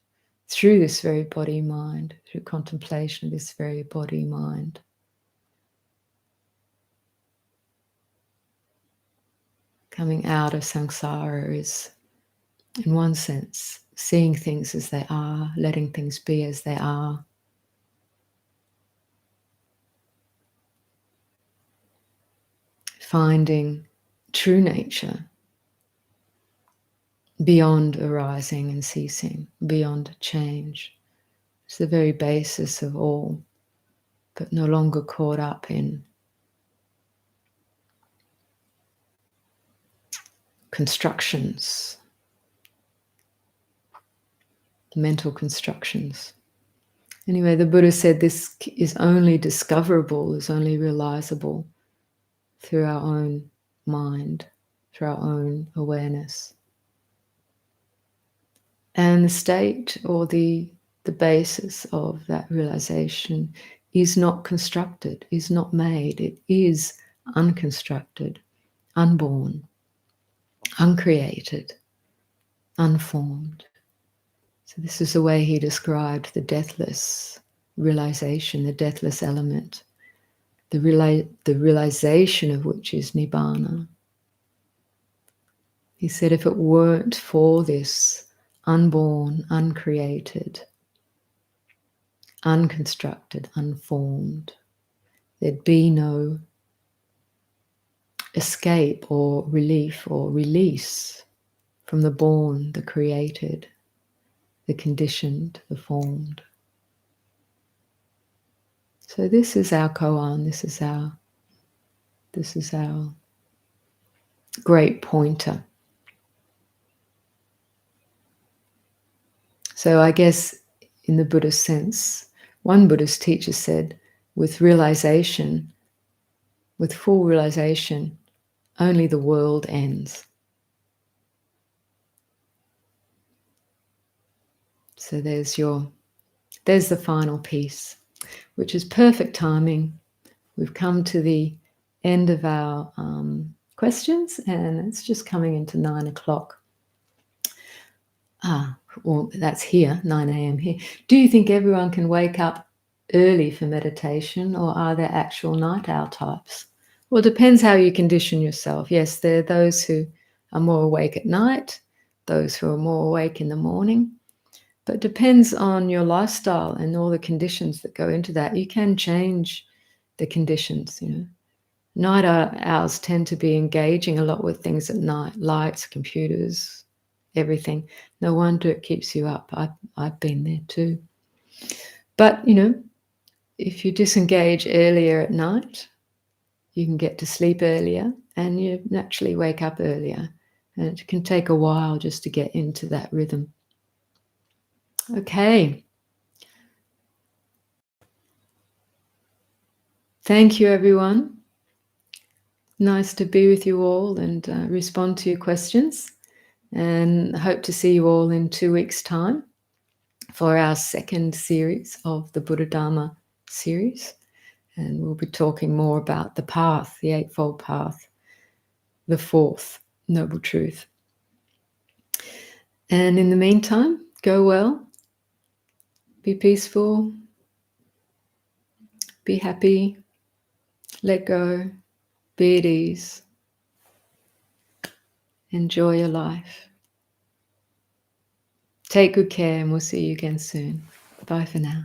through this very body-mind, through contemplation of this very body-mind. Coming out of samsara is, in one sense, seeing things as they are, letting things be as they are. Finding true nature beyond arising and ceasing, beyond change. It's the very basis of all, but no longer caught up in constructions, mental constructions. Anyway, the Buddha said this is only discoverable, is only realizable through our own mind, through our own awareness. And the state or the basis of that realization is not constructed, is not made. It is unconstructed, unborn, uncreated, unformed. So this is the way he described the deathless realization, the deathless element, the realization of which is Nibbana. He said if it weren't for this unborn, uncreated, unconstructed, unformed, there'd be no escape or relief or release from the born, the created, the conditioned, the formed. So this is our koan, this is our great pointer. So I guess in the Buddhist sense, one Buddhist teacher said, with realization, with full realization, only the world ends. So there's the final piece, which is perfect timing. We've come to the end of our questions, and it's just coming into 9 o'clock. Well, that's here, 9 a.m. here. Do you think everyone can wake up early for meditation, or are there actual night owl types? Well, it depends how you condition yourself. Yes, there are those who are more awake at night, those who are more awake in the morning. But it depends on your lifestyle and all the conditions that go into that. You can change the conditions, you know. Night owls tend to be engaging a lot with things at night, lights, computers, everything. No wonder it keeps you up. I've been there too. But, you know, if you disengage earlier at night, you can get to sleep earlier and you naturally wake up earlier. And it can take a while just to get into that rhythm. Okay. Thank you, everyone. Nice to be with you all and respond to your questions. And I hope to see you all in 2 weeks' time for our second series of the Buddha Dharma series. And we'll be talking more about the path, the Eightfold Path, the fourth Noble Truth. And in the meantime, go well, be peaceful, be happy, let go, be at ease, enjoy your life. Take good care and we'll see you again soon. Bye for now.